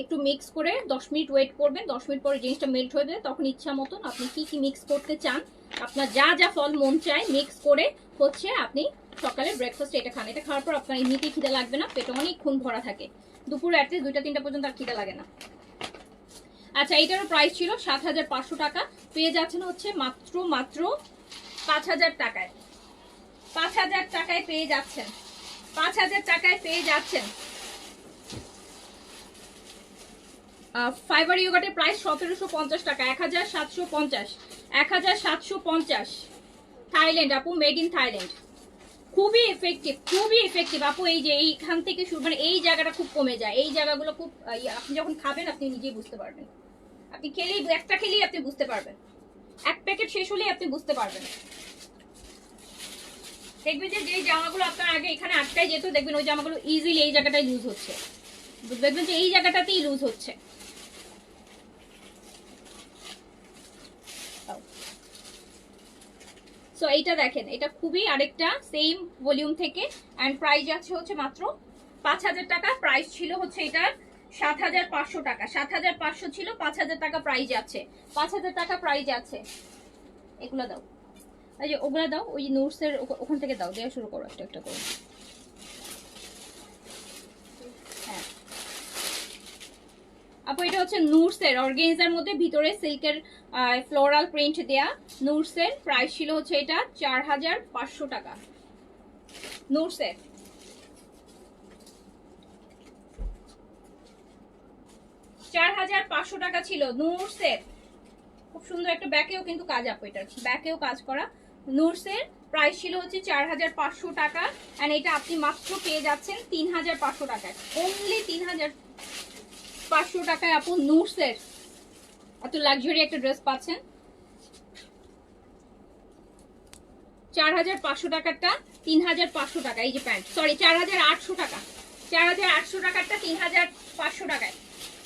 একটু মিক্স করে 10 মিনিট ওয়েট করবেন। 10 মিনিট পরে জিনিসটা মেল্ট হয়ে যাবে, তখন ইচ্ছা মতন আপনি কি কি মিক্স করতে চান, আপনার যা যা ফল মন চায় মিক্স করে হচ্ছে আপনি সকালে ব্রেকফাস্ট এটা খান। এটা খাওয়ার পর আপনার এমনিতেই খিদে লাগবে না, পেটে অনেকক্ষণ ভরা থাকে, দুপুরে অ্যাটলিস্ট 2টা 3টা পর্যন্ত আর খিদে লাগে না। আচ্ছা, এইটারও প্রাইস ছিল 7500 টাকা, পেয়ে যাচ্ছেন হচ্ছে মাত্র 5000 টাকায়। 5000 টাকায় পেয়ে যাচ্ছেন, 5000 টাকায় পেয়ে যাচ্ছেন। ফাইবার ইয়োগার্টের প্রাইস 1750 টাকা, 1750, 1750। থাইল্যান্ড আপু, মেড ইন থাইল্যান্ড। খুবই এফেক্টিভ, খুবই এফেক্টিভ আপু। এই যে এইখান থেকে শুরু, মানে এই জায়গাটা খুব কমে যায়, এই জায়গাগুলো খুব, আপনি যখন খাবেন আপনি নিজেই বুঝতে পারবেন। আপনি খেলেই, একটা খেলেই আপনি বুঝতে পারবেন, এক প্যাকেট শেষ হলেই আপনি বুঝতে পারবেন। দেখবেন যে যেই জামাগুলো আপনার আগে এখানে আটকায় যেত, দেখবেন ওই জামাগুলো ইজিলি এই জায়গাটায় লুজ হচ্ছে, দেখবেন যে এই জায়গাটাতেই লুজ হচ্ছে। সো এইটা দেখেন, এটা খুবই আরেকটা সেম ভলিউম থেকে, এন্ড প্রাইস আছে হচ্ছে মাত্র 5000 টাকা। প্রাইস ছিল হচ্ছে এটা 7500 টাকা, 7500 ছিল, 5000 টাকা প্রাইস আছে, 5000 টাকা প্রাইস আছে। এগুলো দাও, এই যে ওগুলা দাও, ওই নোটসের ওখান থেকে দাও, দেওয়া শুরু করো একটা একটা করে। হ্যাঁ আপু, এটা হচ্ছে নুটসের অর্গানজার মধ্যে ভিতরে সিল্কের ফ্লোরাল প্রিন্ট দেয়া। নুটসের প্রাইস ছিল হচ্ছে এটা 4500 টাকা। নুটসের 4500 টাকা ছিল নুটসের। খুব সুন্দর একটা ব্যাকেও কিন্তু কাজ, আপু এটার ব্যাকেও কাজ করা। নুটসের প্রাইস ছিল হচ্ছে 4500 টাকা, এন্ড এটা আপনি মাত্র পেয়ে যাচ্ছেন 3500 টাকায়, অনলি 3500 টাকায় আপু নুটসের এত লাক্সারি একটা ড্রেস পাচ্ছেন। 4500 টাকারটা 3500 টাকা, এই যে প্যান্ট, সরি 4800 টাকা, 4800 টাকারটা 3500 টাকায়,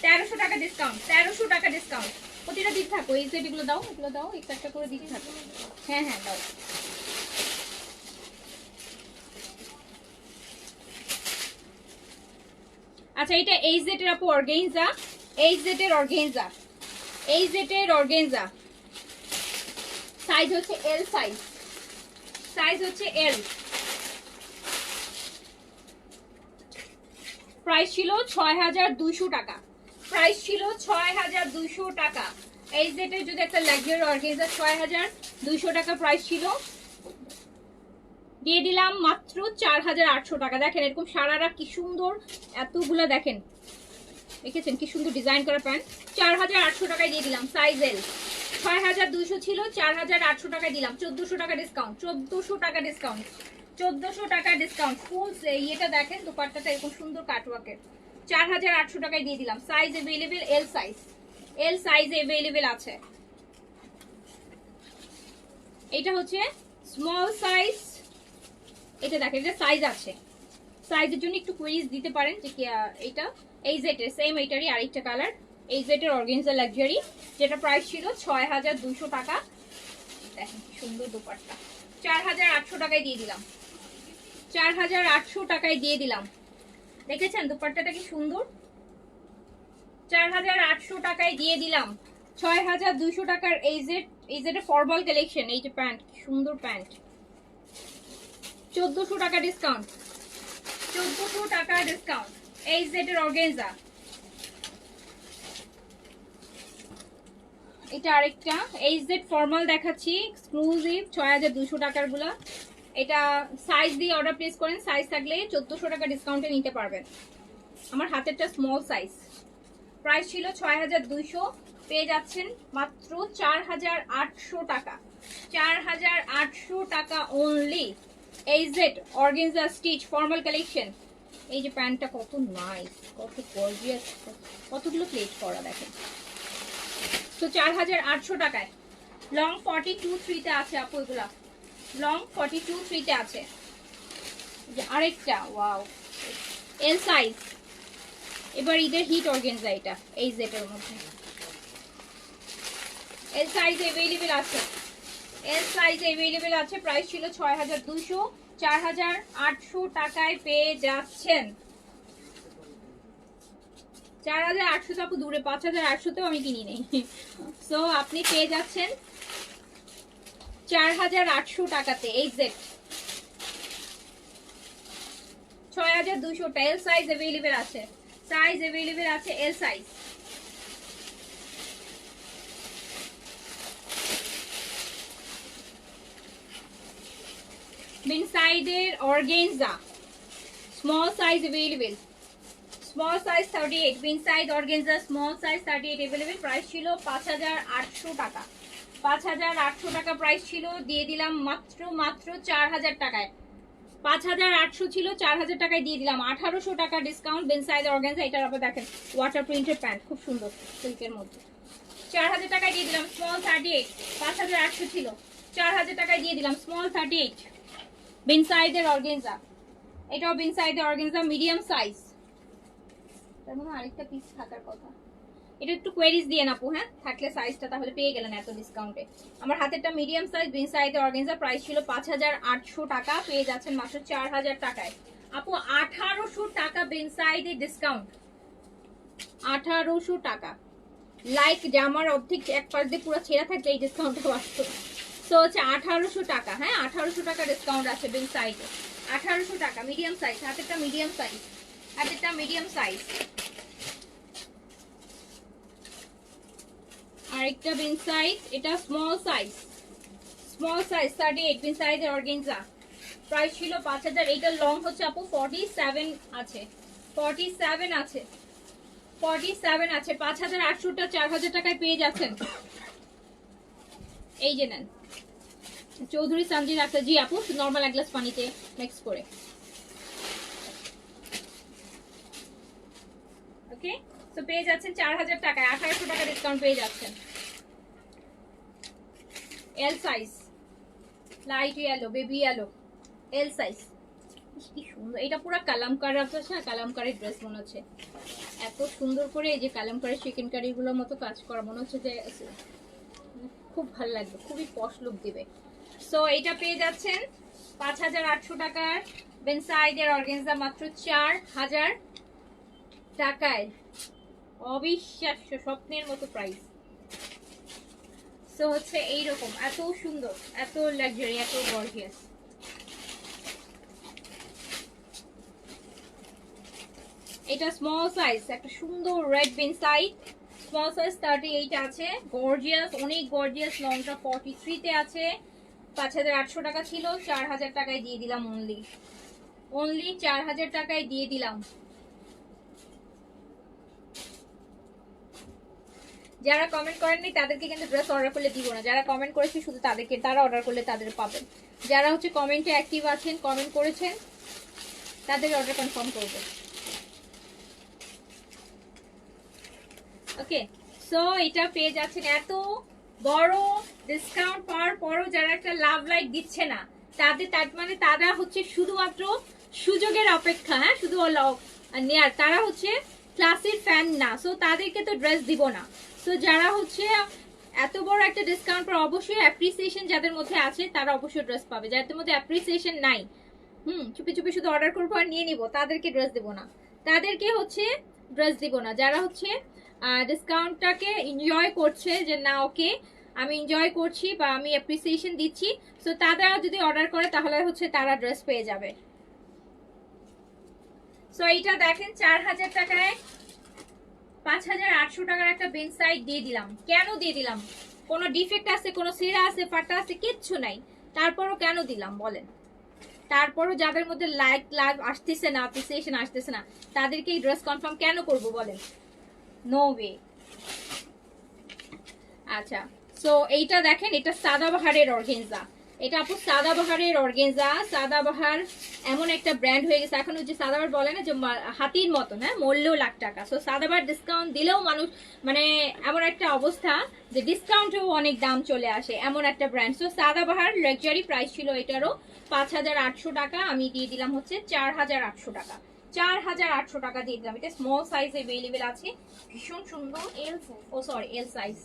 1300 টাকা ডিসকাউন্ট, 1300 টাকা ডিসকাউন্ট। প্রতিটা দিতে থাকো, এই সেট এগুলো দাও, এগুলো দাও, একটা একটা করে দিতে থাকো। হ্যাঁ হ্যাঁ দাও। আচ্ছা, এটা এইচজেড এর আপু অর্গানজা, এইচজেড এর অর্গানজা, এইচজেড এর অর্গানজা। সাইজ হচ্ছে এল সাইজ, সাইজ হচ্ছে এল। প্রাইস ছিল 6200 টাকা, প্রাইস ছিল 6200 টাকা। এইচজেড এর যদি একটা লাক্সারি অর্গানজা 6200 টাকা প্রাইস ছিল, দিয়ে দিলাম মাত্র 4800 টাকা। দেখেন এরকম সারারা কি সুন্দর, এতগুলা দেখেন, দেখেছেন কি সুন্দর ডিজাইন করা প্যান্ট, 4800 টাকায় দিয়ে দিলাম। সাইজ এল, 6200 ছিল, 4800 টাকায় দিলাম, 1400 টাকা ডিসকাউন্ট, 1400 টাকা ডিসকাউন্ট, 1400 টাকা ডিসকাউন্ট। ফুল ইয়েটা দেখেন, দুপাট্টাটা এরকম সুন্দর কাটওয়ার্কের, 4800 টাকায় দিয়ে দিলাম। সাইজ अवेलेबल এল সাইজ, এল সাইজ अवेलेबल আছে। এটা হচ্ছে স্মল সাইজ, এটা দেখেন, এটা সাইজ আছে, সাইজের জন্য একটু কুইজ দিতে পারেন যে এটা এইচজেড এর সেম, এটারই আরেকটা কালার, এইচজেড এর অর্গানজা লাক্সারি, যেটা প্রাইস ছিল 6200 টাকা। দেখেন কি সুন্দর দুপাট্টা, 4800 টাকায় দিয়ে দিলাম, 4800 টাকায় দিয়ে দিলাম। দেখেছেন দুপাট্টাটা কি সুন্দর, 4800 টাকায় দিয়ে দিলাম। 6200 টাকার এইচজেড, এইচজেড এর ফরমাল কালেকশন, এই যে প্যান্ট, কি সুন্দর প্যান্ট, 1400 টাকা ডিসকাউন্ট, 1400 টাকা ডিসকাউন্ট। এইচজেড এর অর্গানজা, এটা আরেকটা এইচজেড ফর্মাল দেখাচ্ছি, এক্সক্লুসিভ 6200 টাকার গুলা। এটা সাইজ দিয়ে অর্ডার প্লেস করেন, সাইজ থাকলে 1400 টাকা ডিসকাউন্টে নিতে পারবেন। আমার হাতেরটা স্মল সাইজ, প্রাইস ছিল 6200, পেয়ে যাচ্ছেন মাত্র 4800 টাকা, 4800 টাকা only. HZ organza stitch formal collection. এই যে প্যান্টটা কত নাইস, কত গর্জিয়াস, কতগুলো প্লেট করা দেখেন। তো 4800 টাকায় লং 42-3 তে আছে আপু, এগুলা লং 42-3 তে আছে। যে আরেকটা ওয়াও, এল সাইজ, এবার ঈদের হিট অর্গানজা, এটা এইচজেড এর মধ্যে এল সাইজ अवेलेबल আছে, এল সাইজ अवेलेबल আছে। প্রাইস ছিল 6200, 4800 টাকায় পেয়ে যাচ্ছেন। 4800 তো আপু দূরে, 5800 তেও আমি কিনি নেই। সো আপনি পেয়ে যাচ্ছেন 4800 টাকাতে এক্সাক্ট 6200 টা। এল সাইজ अवेलेबल আছে, সাইজ अवेलेबल আছে এল সাইজ। বিন সাইডের organza small size available, small size 38 Bin Saeed organza small size 38 available. Price ছিল 5800 টাকা, 5800 টাকা প্রাইস ছিল, দিয়ে দিলাম মাত্র 4000 টাকায়। 5800 ছিল, 4000 টাকায় দিয়ে দিলাম, 1800 টাকা ডিসকাউন্ট। বিন সাইড অর্গানজা, এটার আপনি দেখেন ওয়াটার প্রিন্টেড প্যান্ট, খুব সুন্দর সিল্কের মধ্যে। 4000 টাকায় দিয়ে দিলাম স্মল 38, 5800 ছিল, 4000 টাকায় দিয়ে দিলাম স্মল 38 বিন সাইডের অর্গানজা। এটাও বিন সাইডের অর্গানজা মিডিয়াম সাইজ, তার মানে আরেকটা পিস থাকার কথা। এটা একটু কোয়েরিজ দিয়ে আপু, হ্যাঁ থাকলে সাইজটা তাহলে পেয়ে গেলেন এত ডিসকাউন্টে। আমার হাতেরটা মিডিয়াম সাইজ বিন সাইডের অর্গানজা, প্রাইস ছিল 5800 টাকা, পেয়ে যাচ্ছেন মাত্র 4000 টাকায়। আপু 1800 টাকা বিন সাইডে ডিসকাউন্ট, 1800 টাকা। লাইক জামার অর্ধেক এক পাশ দিয়ে পুরো ছেঁড়া থাকলে এই ডিসকাউন্টটা আসতো। সো হচ্ছে 1800 টাকা, হ্যাঁ 1800 টাকা ডিসকাউন্ট আছে বিন সাইডে, 1800 টাকা মিডিয়াম সাইজ। হাতেরটা মিডিয়াম সাইজ, হাতেরটা মিডিয়াম সাইজ। আরেকটা বিন সাইজ, এটা small size, small size 38 Bin সাইজের অর্গানজা, প্রাইস ছিল 5000। এটা লং হচ্ছে আপু 47 আছে, 47 আছে, 47 আছে। 5800 টা 4000 টাকায় পেয়ে যাচ্ছেন। এই যে নেন, চৌধুরী সানজিদ আক্তার, জি আপু নরমাল এক গ্লাস পানিতে মিক্স করে। ওকে, তো পেয়ে যাচ্ছেন 4000 টাকায়, 1800 টাকা ডিসকাউন্ট পেয়ে যাচ্ছেন। L size, light yellow, baby yellow, L size. কি সুন্দর, এটা পুরো কালামকারী, কালামকারীর ড্রেস মনে হচ্ছে, এত সুন্দর করে এই যে কালামকারী চিকেন কারি গুলোর মতো কাজ করা, মনে হচ্ছে যে খুব ভালো লাগবে, খুবই পশ লুক দিবে। সো এটা পেয়ে যাচ্ছেন 5800 টাকার বিন সাইডের অর্গানজা, মাত্র 4000 টাকায়। অবিশ্বাস্য, স্বপ্নের মতো প্রাইস। সো হচ্ছে এইরকম, এত সুন্দর, এত লাক্সারি, এত গর্জিয়াস। এটা স্মল সাইজ, একটা সুন্দর রেড বিন সাইড, স্মল সাইজ 38 আছে, গর্জিয়াস, অনেক গর্জিয়াস। লংটা 43 তে আছে, 5800 টাকা ছিল, 4000 টাকায় দিয়ে দিলাম, অনলি 4000 টাকায় দিয়ে দিলাম। যারা কমেন্ট করেননি তাদেরকে কিন্তু ড্রেস অর্ডার করলে দিব না, যারা কমেন্ট করেছে শুধু তাদেরকে, তারা অর্ডার করলে তাদের পাবেন। যারা হচ্ছে কমেন্টে অ্যাক্টিভ আছেন, কমেন্ট করেছেন, তাদের অর্ডার কনফার্ম করবে। ওকে, সো এটা পেয়ে যাচ্ছেন এত বড় ডিসকাউন্ট পাওয়ার পরও যারা একটা লাভ লাইক দিচ্ছে না, তাদের তার মানে তারা হচ্ছে শুধুমাত্র সুযোগের অপেক্ষা, হ্যাঁ শুধু নেয়ার, তারা হচ্ছে ক্লাসের ফ্যান না। সো তাদেরকে তো ড্রেস দিব না। সো যারা হচ্ছে এত বড় একটা ডিসকাউন্ট পর অবশ্যই অ্যাপ্রিসিয়েশন যাদের মধ্যে আছে তারা অবশ্যই ড্রেস পাবে, যাদের মধ্যে অ্যাপ্রিসিয়েশন নাই, চুপি চুপি শুধু অর্ডার করবো আর নিয়ে নিব, তাদেরকে ড্রেস দেবো না, তাদেরকে হচ্ছে ড্রেস দিব না। যারা হচ্ছে ডিসকাউন্টটাকে এনজয় করছে, যে না ওকে আমি এনজয় করছি বা আমি অ্যাপ্রিসিয়েশন দিচ্ছি, সো তারা যদি অর্ডার করে তাহলে হচ্ছে তারা ড্রেস পেয়ে যাবে। সো এইটা দেখেন 4000 টাকায় 5800 টাকার একটা বেঞ্চ সাইড দিয়ে দিলাম। কেন দিয়ে দিলাম? কোনো ডিফেক্ট আছে, কোনো ছেঁড়া আছে, ফাটা আছে, কিচ্ছু নাই, তারপরও কেন দিলাম বলেন? তারপরও যাদের মধ্যে লাইক আসতেছে না, অ্যাপ্রিসিয়েশন আসতেছে না, তাদেরকে এই ড্রেস কনফার্ম কেন করব বলেন? No way. আচ্ছা, সো এইটা দেখেন, এটা সাদাবাহারের অর্গানজা, এটা আপু সাদাবাহারের অর্গানজা। সাদাবাহার এমন একটা ব্র্যান্ড হয়ে গেছে এখন, যে সাদাবাহার বলে না যে হাতির মতন, হ্যাঁ মূল্যও লাখ টাকা। সো সাদাবাহার ডিসকাউন্ট দিলেও মানুষ মানে এমন একটা অবস্থা যে ডিসকাউন্টেও অনেক দাম চলে আসে, এমন একটা brand. So Sadabahar luxury, price ছিল এটারও 5800 টাকা, আমি দিয়ে দিলাম হচ্ছে 4800 টাকা, 4800 টাকা দিয়ে দিলাম। এটা স্মল সাইজ অ্যাভেলেবেল আছে, ভীষণ সুন্দর। এল সাইজ,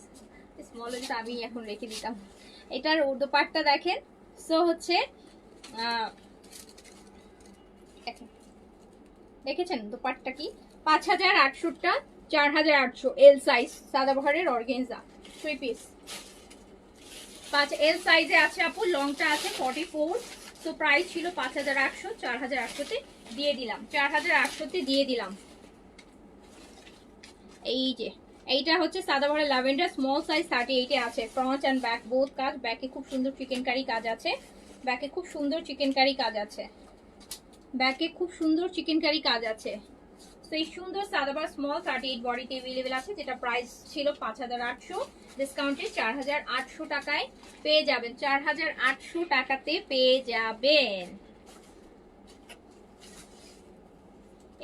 স্মল আমি এখন রেখে দিতাম। এটার দোপাট্টা দেখেন, সো হচ্ছে দেখেছেন দোপাট্টা কি 5800 টা 4800 এল সাইজ সাদাবাহারের অর্গানজা 3 পিস। 5 এল সাইজে আছে আপু, লংটা আছে 44। তো প্রাইস ছিল 5800, 4800 তে দিয়ে দিলাম, 4800 তে দিয়ে দিলাম। এই যে এইটা হচ্ছে সাদাবাহারের ল্যাভেন্ডার স্মল সাইজ 38 এ আছে। ফ্রন্ট এন্ড ব্যাক বোথ কাজ, ব্যাকে খুব সুন্দর চিকেন কারি কাজ আছে, ব্যাকে খুব সুন্দর চিকেন কারি কাজ আছে, ব্যাকে খুব সুন্দর চিকেন কারি কাজ আছে। তো এই সুন্দর সাদাবাহার স্মল 38 বডিতে अवेलेबल আছে, যেটা প্রাইস ছিল 5800, ডিসকাউন্টে 4800 টাকায় পেয়ে যাবেন, 4800 টাকাতে পেয়ে যাবেন।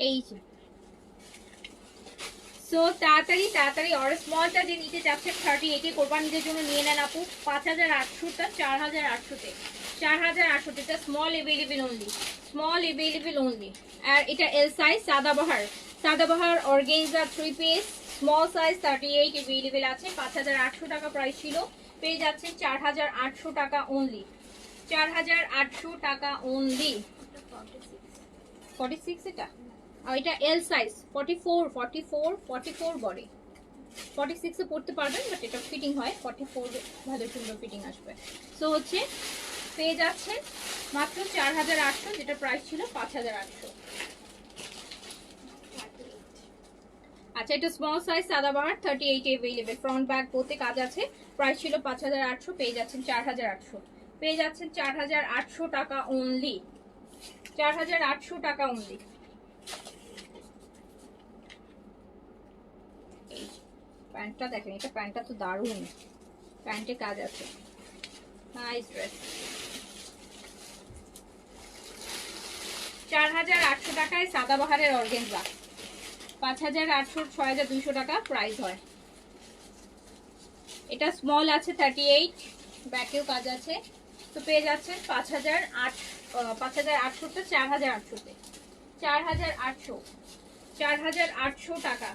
এই যে সো তাড়াতাড়ি তাড়াতাড়ি আর স্মলটা যে নিতে চাচ্ছে 38 এ কোরবানিদের জন্য নিয়ে নেন আপু। 5800টা 4800 তে, 4800 তে এটা small available only, small available only. আর এটা L size Sadabahar, Sadabahar organza 3 piece small size 38 available আছে। 5800 টাকা প্রাইস ছিল, পেয়ে যাচ্ছেন 4800 টাকা অনলি, 4800 টাকা অনলি। 46 এটা, আর এটা এল সাইজ 44 বডি, 46 এ পড়তে পারবেন, বাট এটা ফিটিং হয় 44 ভালো সুন্দর ফিটিং আসবে। সো হচ্ছে পেয়ে যাচ্ছেন মাত্র 4800, যেটা প্রাইস ছিল 5800। আচ্ছা এটা small size Sadabahar 38 available, front back বোথে কাজ আছে, প্রাইস ছিল 5800, পেয়ে যাচ্ছেন 4800, পেয়ে যাচ্ছেন 4800 টাকা অনলি, 4800 টাকা অনলি। প্যান্টটা দেখেন, এটা প্যান্টটা তো দারুণ, প্যান্টে কাজ আছে, নাইস ড্রেস। 4800 টাকায় সাদাবাহারের অর্গানজা, 5800 6200 টাকা প্রাইস হয়। এটা স্মল আছে 38, ব্যাকেও কাজ আছে, তো পেয়ে যাচ্ছেন 5800 তে 4800 তে, 4800 টাকা,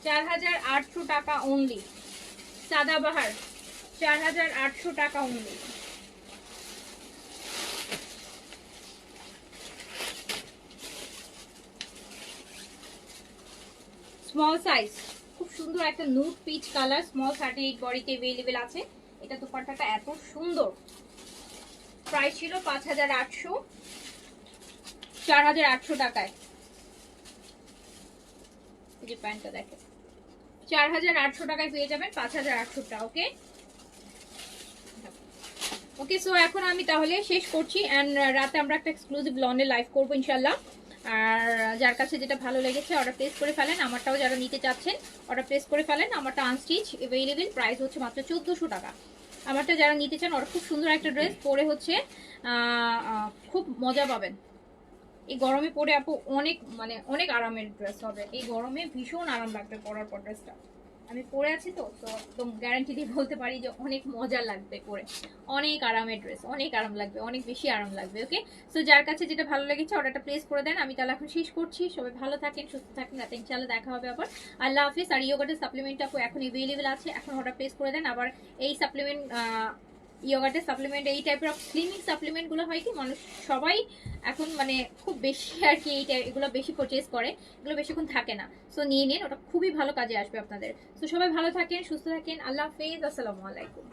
4800 টাকা অনলি। সাদাবাহার 4800 টাকা অনলি। স্মল সাইজ খুব সুন্দর একটা নুড পিচ কালার, স্মল 38 বডিতে अवेलेबल আছে। এটা দুপাট্টাটা এত সুন্দর, প্রাইস ছিল 5800, 4800 টাকায়। এই যে প্যান্টটা দেখেন, 4800 টাকায় পেয়ে যাবেন 5800 টা। ওকে ওকে, সো এখন আমি তাহলে শেষ করছি, এন্ড রাতে আমরা একটা এক্সক্লুসিভ লনে লাইভ করবো ইনশাল্লাহ। আর যার কাছে যেটা ভালো লেগেছে অর্ডার প্লেস করে ফেলেন, আমারটাও যারা নিতে চাচ্ছেন অর্ডার প্লেস করে ফেলেন। আমারটা আনস্টিচ अवेलेबल, প্রাইস হচ্ছে মাত্র 1400 টাকা। আমারটা যারা নিতে চান, ওরা খুব সুন্দর একটা ড্রেস পরে হচ্ছে খুব মজা পাবেন। এই গরমে পরে আপু অনেক মানে অনেক আরামের ড্রেস হবে, এই গরমে ভীষণ আরাম লাগবে পরার পর ড্রেসটা। আমি পরে আছি তো একদম গ্যারান্টি দিয়ে বলতে পারি যে অনেক মজা লাগবে পরে, অনেক আরামের ড্রেস, অনেক আরাম লাগবে, অনেক বেশি আরাম লাগবে। ওকে, সো যার কাছে যেটা ভালো লেগেছে অর্ডারটা প্লেস করে দেন। আমি তাহলে এখন শেষ করছি, সবাই ভালো থাকেন, সুস্থ থাকেন, রাতে ইনশাআল্লাহ দেখা হবে আবার। আল্লাহ হাফিজ। আর ইয়োগাটের সাপ্লিমেন্ট আপু এখন अवेलेबल আছে, এখন অর্ডার প্লেস করে দেন। আবার এই সাপ্লিমেন্ট ইয়োগাটের সাপ্লিমেন্ট, এই টাইপের স্লিমিং সাপ্লিমেন্ট গুলো হয় কি মানুষ সবাই এখন মানে খুব বেশি আর কি এগুলো বেশি পারচেজ করে, এগুলো বেশিক্ষণ থাকে না। সো নিয়ে নিন, ওটা খুবই ভালো কাজে আসবে আপনাদের। সো সবাই ভালো থাকেন, সুস্থ থাকেন, আল্লাহ হাফেজ, আসসালামু আলাইকুম।